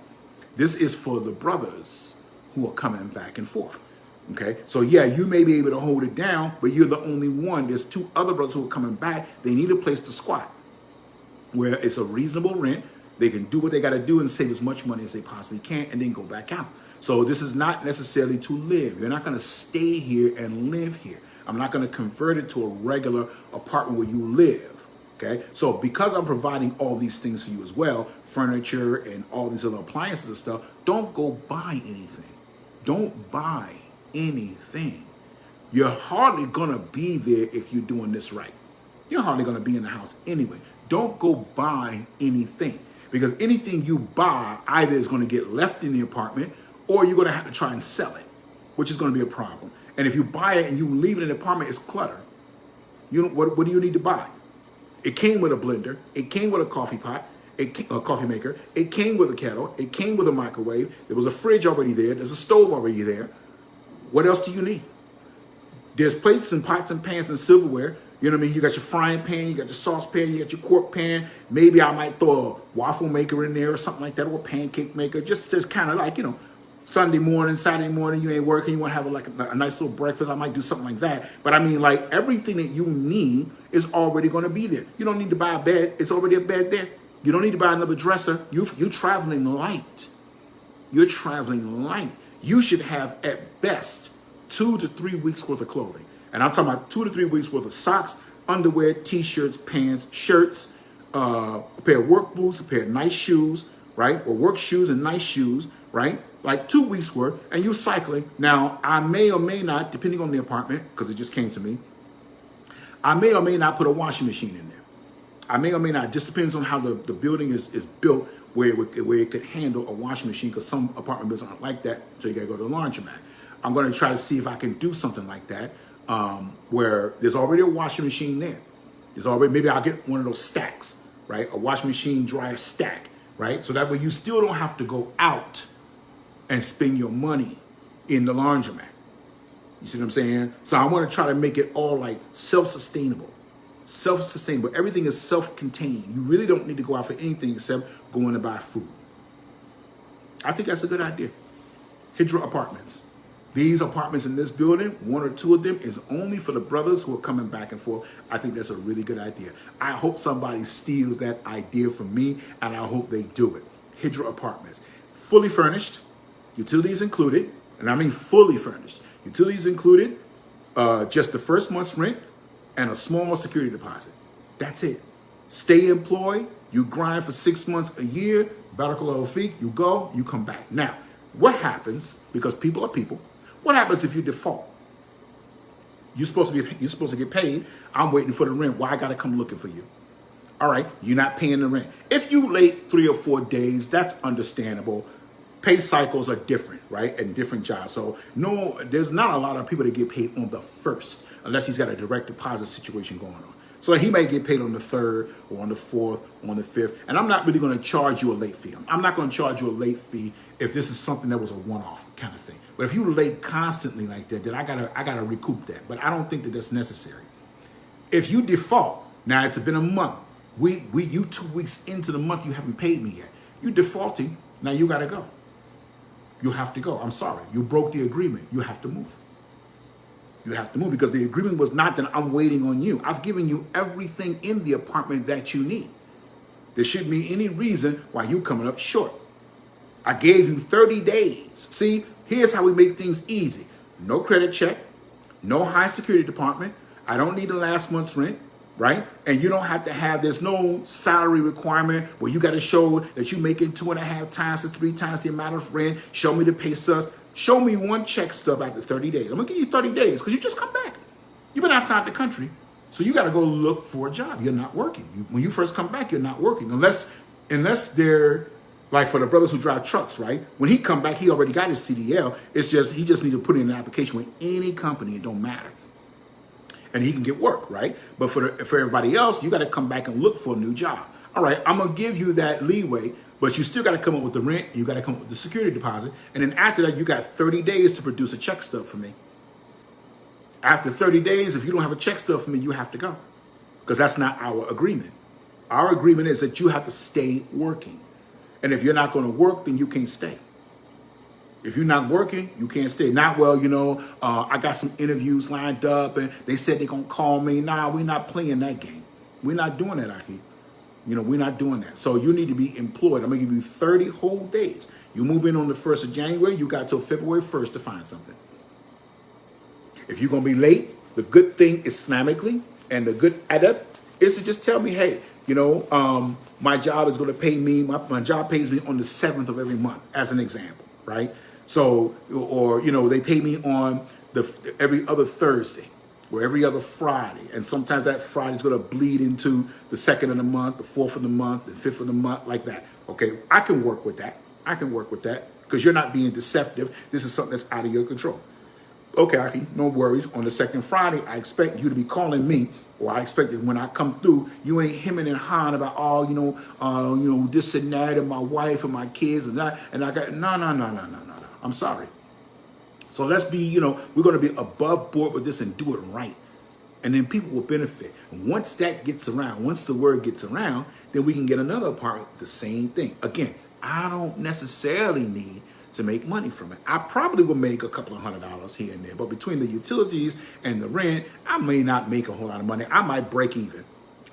This is for the brothers who are coming back and forth. Okay, so yeah, you may be able to hold it down, but you're the only one. There's two other brothers who are coming back. They need a place to squat where it's a reasonable rent. They can do what they got to do and save as much money as they possibly can and then go back out. So this is not necessarily to live. You're not going to stay here and live here. I'm not going to convert it to a regular apartment where you live. Okay, so because I'm providing all these things for you as well, furniture and all these other appliances and stuff, don't go buy anything. Don't buy anything. You're hardly going to be there if you're doing this right. You're hardly going to be in the house anyway. Don't go buy anything, because anything you buy either is going to get left in the apartment or you're going to have to try and sell it, which is going to be a problem. And if you buy it and you leave it in the apartment, it's clutter. What do you need to buy? It came with a blender. It came with a coffee pot, a coffee maker. It came with a kettle. It came with a microwave. There was a fridge already there. There's a stove already there. What else do you need? There's plates and pots and pans and silverware. You know what I mean? You got your frying pan, you got your saucepan, you got your quart pan. Maybe I might throw a waffle maker in there or something like that, or a pancake maker. Just kind of like, Sunday morning, Saturday morning, you ain't working, you want to have a nice little breakfast. I might do something like that. But I mean, like, everything that you need is already going to be there. You don't need to buy a bed. It's already a bed there. You don't need to buy another dresser. You're traveling light. You're traveling light. You should have, at best, 2 to 3 weeks worth of clothing. And I'm talking about 2 to 3 weeks worth of socks, underwear, t-shirts, pants, shirts, a pair of work boots, a pair of nice shoes, right? Or work shoes and nice shoes, right? Like 2 weeks worth, and you're cycling. Now, I may or may not, depending on the apartment, because it just came to me, I may or may not put a washing machine in there. I may or may not. Just depends on how the building is built, where it could handle a washing machine, because some apartment buildings aren't like that, so you got to go to the laundromat. I'm going to try to see if I can do something like that, where there's already a washing machine there. Maybe I'll get one of those stacks, right? A washing machine dryer stack, right? So that way you still don't have to go out and spend your money in the laundromat. You see what I'm saying? So I want to try to make it all like self-sustainable. Everything is self-contained. You really don't need to go out for anything except going to buy food. I think that's a good idea. Hijrah Apartments. These apartments in this building, 1 or 2 of them, is only for the brothers who are coming back and forth. I think that's a really good idea. I hope somebody steals that idea from me, and I hope they do it. Hijrah Apartments. Fully furnished, utilities included, and I mean fully furnished. Utilities included, just the first month's rent, and a small security deposit. That's it. Stay employed. You grind for 6 months, a year. Barakallahu feek. You go, you come back. Now, what happens, because people are people, what happens if you default? You're supposed to get paid. I'm waiting for the rent. Why I got to come looking for you? All right, you're not paying the rent. If you late 3 or 4 days, that's understandable. Pay cycles are different, right? And different jobs. So no, there's not a lot of people that get paid on the 1st, unless he's got a direct deposit situation going on. So he may get paid on the 3rd or on the 4th or on the 5th. And I'm not really going to charge you a late fee. I'm not going to charge you a late fee if this is something that was a one-off kind of thing. But if you late constantly like that, then I gotta recoup that. But I don't think that that's necessary. If you default, now it's been a month. You 2 weeks into the month, you haven't paid me yet. You defaulting, now you gotta go. You have to go. I'm sorry. You broke the agreement. You have to move. You have to move, because the agreement was not that I'm waiting on you. I've given you everything in the apartment that you need. There shouldn't be any reason why you're coming up short. I gave you 30 days. See, here's how we make things easy. No credit check, no high security department. I don't need the last month's rent, right? And you don't have to have, there's no salary requirement where you got to show that you're making 2.5 times to 3 times the amount of rent. Show me the pay stubs. Show me one check stub after 30 days. I'm going to give you 30 days because you just come back. You've been outside the country. So you got to go look for a job. You're not working. When you first come back, you're not working. Unless they're, like for the brothers who drive trucks, right? When he come back, he already got his CDL. It's just, he just need to put in an application with any company. It don't matter. And he can get work, right? But for everybody else, you got to come back and look for a new job. All right, I'm going to give you that leeway But you still got to come up with the rent. You got to come up with the security deposit. And then after that, you got 30 days to produce a check stub for me. After 30 days, if you don't have a check stub for me, you have to go. Because that's not our agreement. Our agreement is that you have to stay working. And if you're not going to work, then you can't stay. If you're not working, you can't stay. Not, well, I got some interviews lined up and they said they're going to call me. Nah, we're not playing that game. We're not doing that, Aki. We're not doing that. So you need to be employed. I'm going to give you 30 whole days. You move in on the 1st of January, you got till February 1st to find something. If you're going to be late, the good thing Islamically and the good adab is to just tell me, hey, my job is going to pay me, my job pays me on the 7th of every month, as an example, right? So, or, they pay me on every other Thursday or every other Friday. And sometimes that Friday is going to bleed into the 2nd of the month, the 4th of the month, the 5th of the month, like that. Okay, I can work with that. Because you're not being deceptive. This is something that's out of your control. Okay, Aki, no worries. On the 2nd Friday, I expect you to be calling me, or I expect that when I come through, you ain't hemming and hawing about, this and that, and my wife and my kids and that. And I got, no. I'm sorry. So let's be, we're going to be above board with this and do it right. And then people will benefit. And once that gets around, once the word gets around, then we can get another part, the same thing. Again, I don't necessarily need to make money from it. I probably will make a couple of $100 here and there, but between the utilities and the rent, I may not make a whole lot of money. I might break even.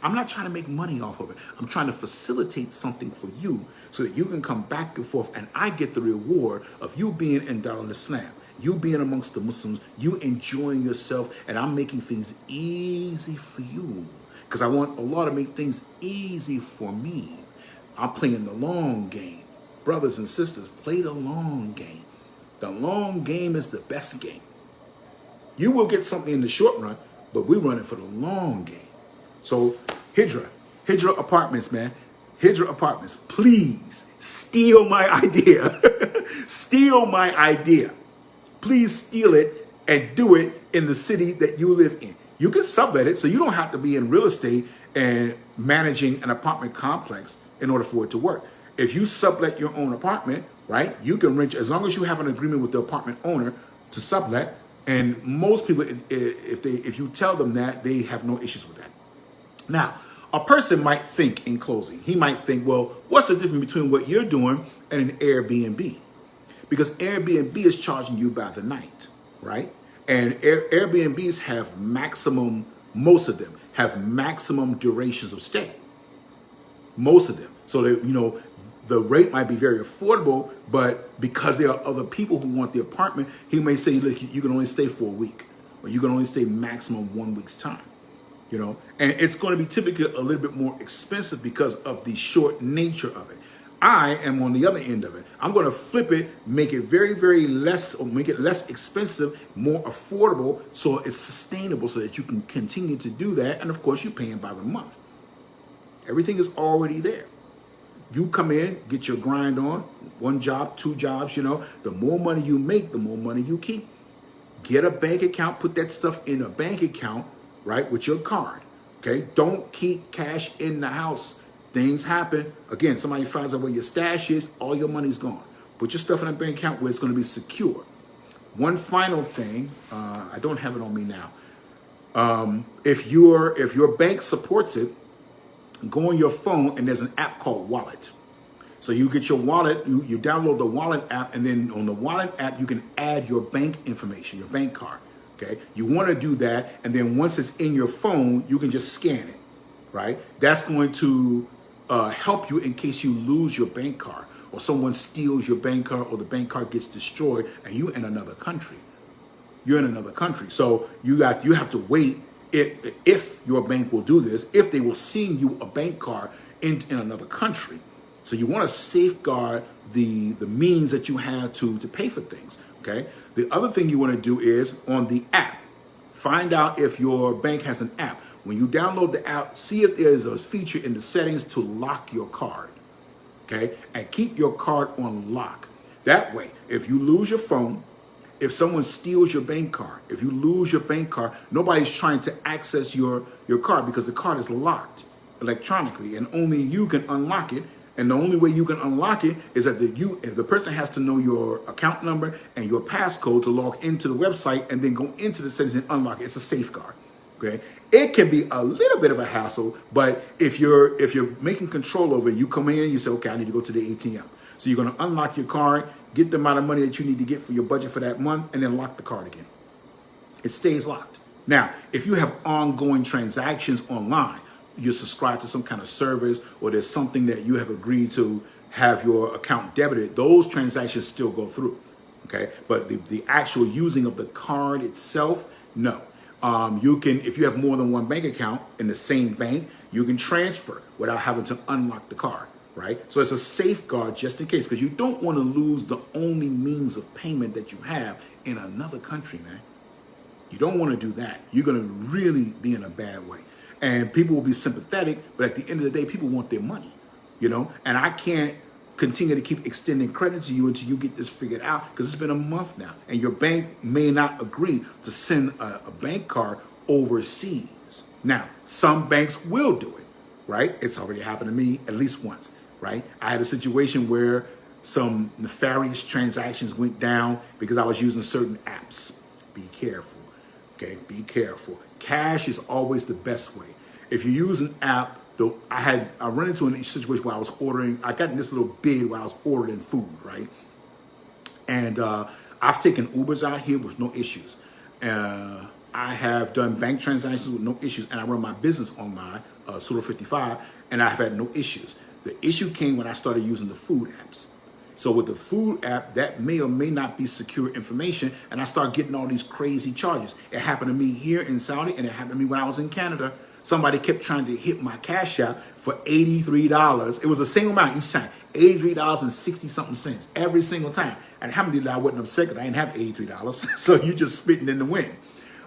I'm not trying to make money off of it. I'm trying to facilitate something for you so that you can come back and forth and I get the reward of you being in Darul Islam, you being amongst the Muslims, you enjoying yourself, and I'm making things easy for you because I want Allah to make things easy for me. I'm playing the long game. Brothers and sisters, play the long game. The long game is the best game. You will get something in the short run, but we're running for the long game. So Hijrah Apartments, man. Hijrah Apartments, please steal my idea. Steal my idea. Please steal it and do it in the city that you live in. You can sublet it, so you don't have to be in real estate and managing an apartment complex in order for it to work. If you sublet your own apartment, right, you can rent, as long as you have an agreement with the apartment owner to sublet. And most people, if you tell them that, they have no issues with that. Now, a person might think in closing, he might think, well, what's the difference between what you're doing and an Airbnb? Because Airbnb is charging you by the night, right? And Airbnbs have maximum, most of them have maximum durations of stay. Most of them. So that, the rate might be very affordable, but because there are other people who want the apartment, he may say, look, you can only stay for a week, or you can only stay maximum 1 week's time, and it's going to be typically a little bit more expensive because of the short nature of it. I am on the other end of it. I'm going to flip it, make it very, very less, or make it less expensive, more affordable, so it's sustainable, so that you can continue to do that. And of course, you're paying by the month. Everything is already there. You come in, get your grind on, 1 job, 2 jobs, the more money you make, the more money you keep. Get a bank account, put that stuff in a bank account, right, with your card, okay? Don't keep cash in the house. Things happen. Again, somebody finds out where your stash is, all your money's gone. Put your stuff in a bank account where it's going to be secure. One final thing, I don't have it on me now. If your bank supports it, go on your phone and there's an app called Wallet. So you get your wallet, you download the Wallet app, and then on the Wallet app, you can add your bank information, your bank card, okay? You want to do that, and then once it's in your phone, you can just scan it, right? That's going to help you in case you lose your bank card or someone steals your bank card or the bank card gets destroyed and you're in another country. You're in another country. So you have to wait if your bank will do this, if they will send you a bank card in another country. So you want to safeguard the means that you have to pay for things, okay? The other thing you want to do is on the app, find out if your bank has an app. When you download the app, see if there's a feature in the settings to lock your card, okay? And keep your card on lock. That way, if you lose your phone, if someone steals your bank card, if you lose your bank card, nobody's trying to access your card because the card is locked electronically and only you can unlock it And the only way you can unlock it is that the person has to know your account number and your passcode to log into the website and then go into the settings and unlock it. It's a safeguard. Okay. It can be a little bit of a hassle, but if you're making control over it, you come in, you say, okay, I need to go to the ATM. So you're going to unlock your card, get the amount of money that you need to get for your budget for that month, and then lock the card again. It stays locked. Now, if you have ongoing transactions online, you're subscribed to some kind of service, or there's something that you have agreed to have your account debited, those transactions still go through. Okay. But the actual using of the card itself, no. You can, if you have more than one bank account in the same bank, you can transfer without having to unlock the card, right? So it's a safeguard just in case, because you don't want to lose the only means of payment that you have in another country, man. You don't want to do that. You're going to really be in a bad way. And people will be sympathetic, but at the end of the day, people want their money, you know? And I can't continue to keep extending credit to you until you get this figured out, because it's been a month now. And your bank may not agree to send a bank card overseas. Now, some banks will do it, right? It's already happened to me at least once, right? I had a situation where some nefarious transactions went down because I was using certain apps. Be careful, okay? Be careful. Cash is always the best way. If you use an app, I run into a situation where I got in this little bid where I was ordering food, right? And I've taken Ubers out here with no issues. I have done bank transactions with no issues, and I run my business online, Sura 55, and I've had no issues. The issue came when I started using the food apps. So with the food app, that may or may not be secure information, and I start getting all these crazy charges. It happened to me here in Saudi, and it happened to me when I was in Canada. Somebody kept trying to hit my Cash App for $83. It was the same amount each time, $83.60-something every single time. And alhamdulillah, I wasn't upset because I didn't have $83, so you just spitting in the wind.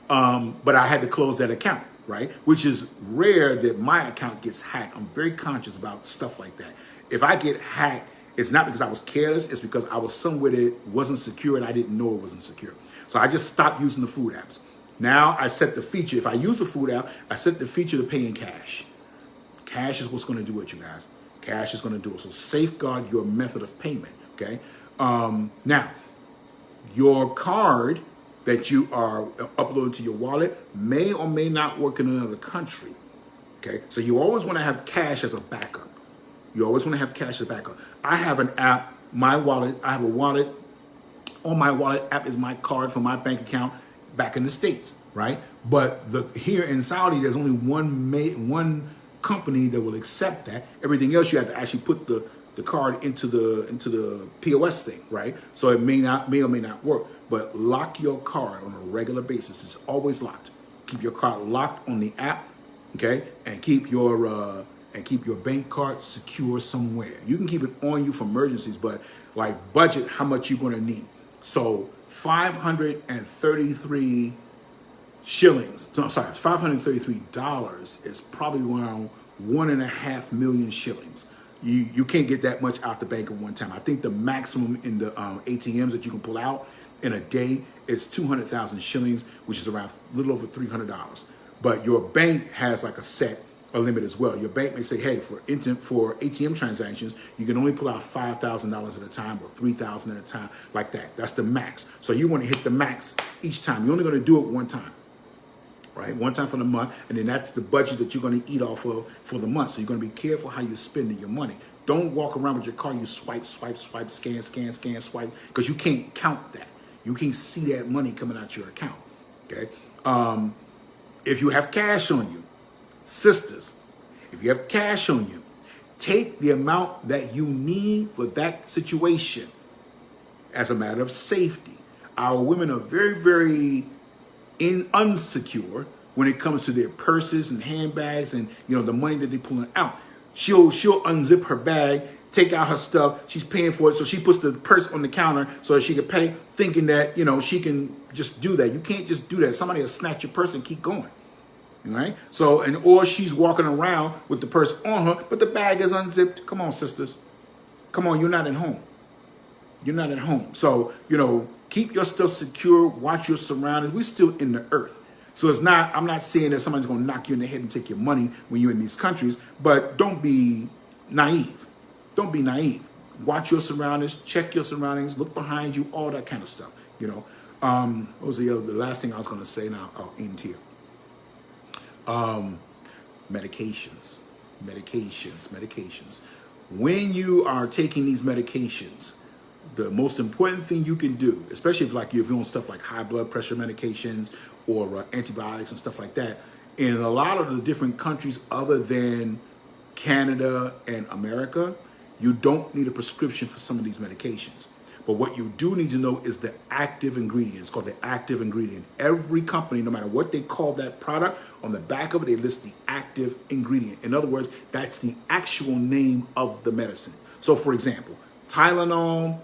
But I had to close that account, right? Which is rare that my account gets hacked. I'm very conscious about stuff like that. If I get hacked, it's not because I was careless. It's because I was somewhere that wasn't secure and I didn't know it wasn't secure. So I just stopped using the food apps. Now I set the feature. If I use the food app, I set the feature to pay in cash. Cash is what's going to do it, you guys. Cash is going to do it. So safeguard your method of payment, okay? Now, your card that you are uploading to your wallet may or may not work in another country, okay? So you always want to have cash as a backup. You always want to have cash as a backup. I have an app, my wallet. I have a wallet. On my wallet app is my card for my bank account back in the States, right? But here in Saudi, there's only one company that will accept that. Everything else, you have to actually put the card into the POS thing, right? So it may or may not work. But lock your card on a regular basis. It's always locked. Keep your card locked on the app, okay? And keep your bank card secure somewhere. You can keep it on you for emergencies, but like budget how much you're going to need. So 533 shillings. No, sorry, $533 is probably around 1.5 million shillings. You can't get that much out the bank at one time. I think the maximum in the ATMs that you can pull out in a day is 200,000 shillings, which is around a little over $300. But your bank has like a limit as well. Your bank may say, hey, for ATM transactions, you can only pull out $5,000 at a time or $3,000 at a time, like that. That's the max. So you want to hit the max each time. You're only going to do it one time, right? One time for the month, and then that's the budget that you're going to eat off of for the month. So you're going to be careful how you're spending your money. Don't walk around with your card, you swipe, swipe, swipe, scan, scan, scan, swipe, because you can't count that. You can't see that money coming out your account, okay? If you have cash on you, sisters, if you have cash on you, take the amount that you need for that situation as a matter of safety. Our women are very, very unsecure when it comes to their purses and handbags and, you know, the money that they're pulling out. She'll unzip her bag, take out her stuff. She's paying for it, so she puts the purse on the counter so that she can pay, thinking that, you know, she can just do that. You can't just do that. Somebody will snatch your purse and keep going. Right? So, or she's walking around with the purse on her, but the bag is unzipped. Come on, sisters. Come on, you're not at home. You're not at home. So, you know, keep your stuff secure. Watch your surroundings. We're still in the earth. So it's not, I'm not saying that somebody's going to knock you in the head and take your money when you're in these countries, but don't be naive. don't be naive. Watch your surroundings, check your surroundings, look behind you, all that kind of stuff. You know, what was the last thing I was going to say? Now I'll end here. Medications. When you are taking these medications, the most important thing you can do, especially if you're on stuff like high blood pressure medications or antibiotics and stuff like that, in a lot of the different countries other than Canada and America, you don't need a prescription for some of these medications. But what you do need to know is the active ingredient. It's called the active ingredient. Every company, no matter what they call that product, on the back of it, they list the active ingredient. In other words, that's the actual name of the medicine. So for example, Tylenol,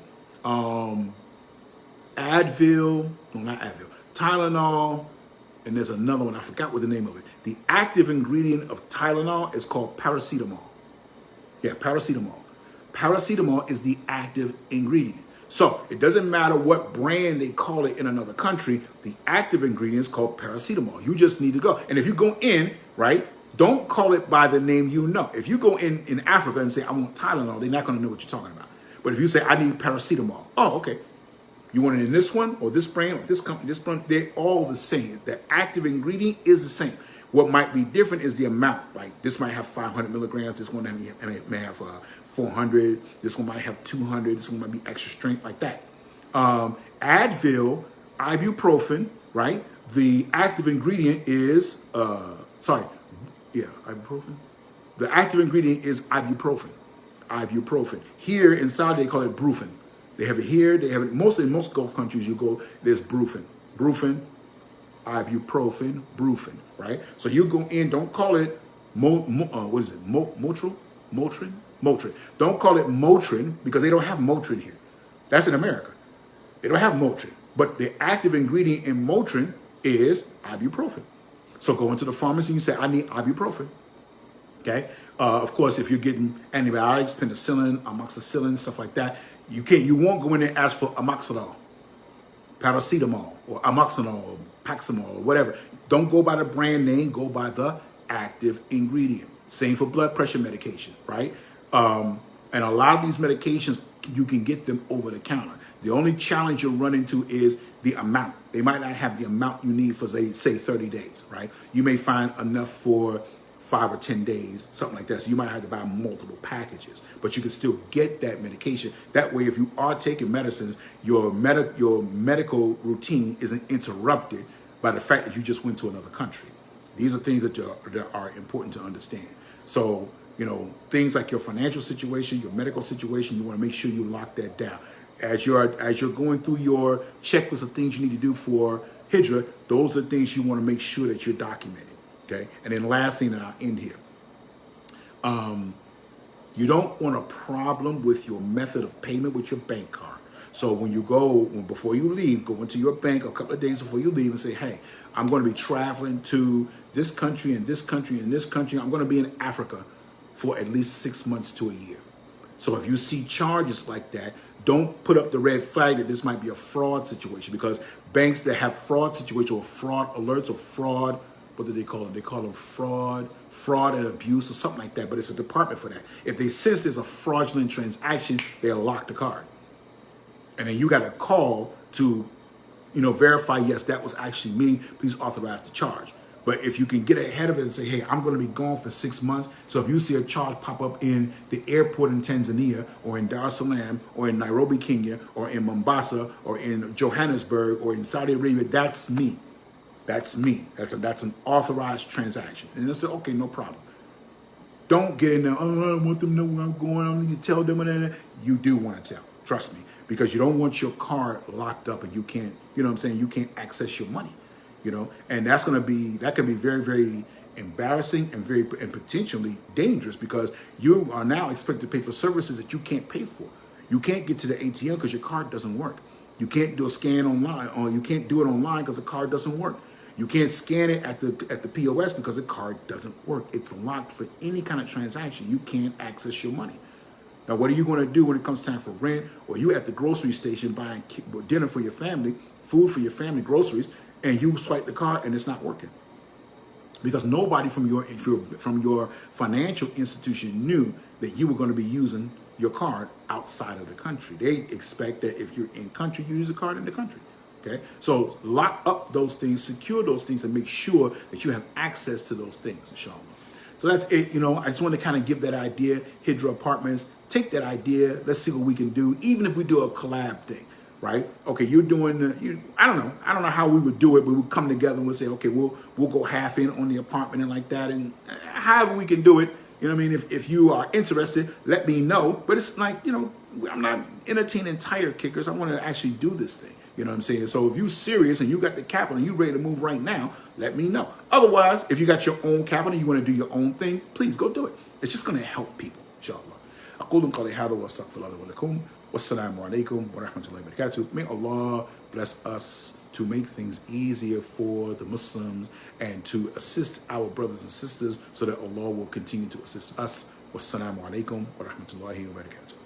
Advil, no, not Advil, Tylenol, and there's another one, I forgot what the name of it. The active ingredient of Tylenol is called paracetamol. Yeah, paracetamol. Paracetamol is the active ingredient. So it doesn't matter what brand they call it in another country, the active ingredient is called paracetamol. You just need to go. And if you go in, right, don't call it by the name you know. If you go in Africa and say, I want Tylenol, they're not going to know what you're talking about. But if you say, I need paracetamol, oh, okay. You want it in this one or this brand or this company, this brand, they're all the same. The active ingredient is the same. What might be different is the amount. Like this might have 500 milligrams, this one may have 400, this one might have 200, this one might be extra strength, like that. Advil, ibuprofen, right? The active ingredient is, ibuprofen. The active ingredient is ibuprofen. Ibuprofen. Here in Saudi, they call it Brufen. They have it here. They have it mostly in most Gulf countries. You go, there's Brufen, ibuprofen, Brufen, right? So you go in. Don't call it Motrin. Don't call it Motrin because they don't have Motrin here. That's in America. They don't have Motrin, but the active ingredient in Motrin is ibuprofen. So go into the pharmacy and you say, I need ibuprofen. Okay. Of course, if you're getting antibiotics, penicillin, amoxicillin, stuff like that, you won't go in there and ask for amoxicillin, paracetamol, or amoxicillin, or Paximol, or whatever. Don't go by the brand name, go by the active ingredient. Same for blood pressure medication, right? And a lot of these medications, you can get them over the counter. The only challenge you'll run into is the amount. They might not have the amount you need for, say 30 days, right? You may find enough for 5 or 10 days, something like that. So you might have to buy multiple packages, but you can still get that medication. That way, if you are taking medicines, your medical routine isn't interrupted by the fact that you just went to another country. These are things that are important to understand. So, you know, things like your financial situation, your medical situation, you want to make sure you lock that down. As you're going through your checklist of things you need to do for Hijrah, those are things you want to make sure that you're documenting. Okay, and then last thing, and I'll end here. You don't want a problem with your method of payment with your bank card. So when you before you leave, go into your bank a couple of days before you leave and say, hey, I'm going to be traveling to this country and this country and this country. I'm going to be in Africa for at least 6 months to a year. So if you see charges like that, don't put up the red flag that this might be a fraud situation, because banks that have fraud situations or fraud alerts or fraud, what do they call them? They call them fraud and abuse or something like that, but it's a department for that. If they sense there's a fraudulent transaction, they'll lock the card. And then you got to call to, verify, yes, that was actually me. Please authorize the charge. But if you can get ahead of it and say, hey, I'm going to be gone for 6 months. So if you see a charge pop up in the airport in Tanzania or in Dar es Salaam or in Nairobi, Kenya, or in Mombasa or in Johannesburg or in Saudi Arabia, that's me. That's me. That's an authorized transaction. And they'll say, okay, no problem. Don't get in there, oh, I want them to know where I'm going. I need to tell them. You do want to tell. Trust me. Because you don't want your card locked up and you can't, you can't access your money. And that can be very, very embarrassing and potentially dangerous, because you are now expected to pay for services that you can't pay for. You can't get to the ATM because your card doesn't work. You can't do a scan online, or you can't do it online because the card doesn't work. You can't scan it at the POS because the card doesn't work. It's locked for any kind of transaction. You can't access your money. Now, what are you going to do when it comes time for rent, or you at the grocery station buying dinner for your family, food for your family, groceries, and you swipe the card and it's not working? Because nobody from your financial institution knew that you were going to be using your card outside of the country. They expect that if you're in country, you use a card in the country. Okay, so lock up those things, secure those things, and make sure that you have access to those things, inshallah. So that's it. I just want to kind of give that idea. Hijrah Apartments, take that idea. Let's see what we can do, even if we do a collab thing, right? Okay, you're doing, I don't know how we would do it, but we'll come together and we'll say, okay, we'll go half in on the apartment and like that, and however we can do it. You know what I mean? If you are interested, let me know. But it's like, I'm not entertaining tire kickers. I want to actually do this thing. You know what I'm saying? So if you're serious and you got the capital and you're ready to move right now, let me know. Otherwise, if you got your own capital, you want to do your own thing, please go do it. It's just going to help people, inshallah. أقول قولي هذا وأستغفر الله لي ولكم والسلام عليكم ورحمة الله وبركاته. May Allah bless us to make things easier for the Muslims and to assist our brothers and sisters so that Allah will continue to assist us. Wassalamu alaikum wa rahmatullahi wa barakatuh.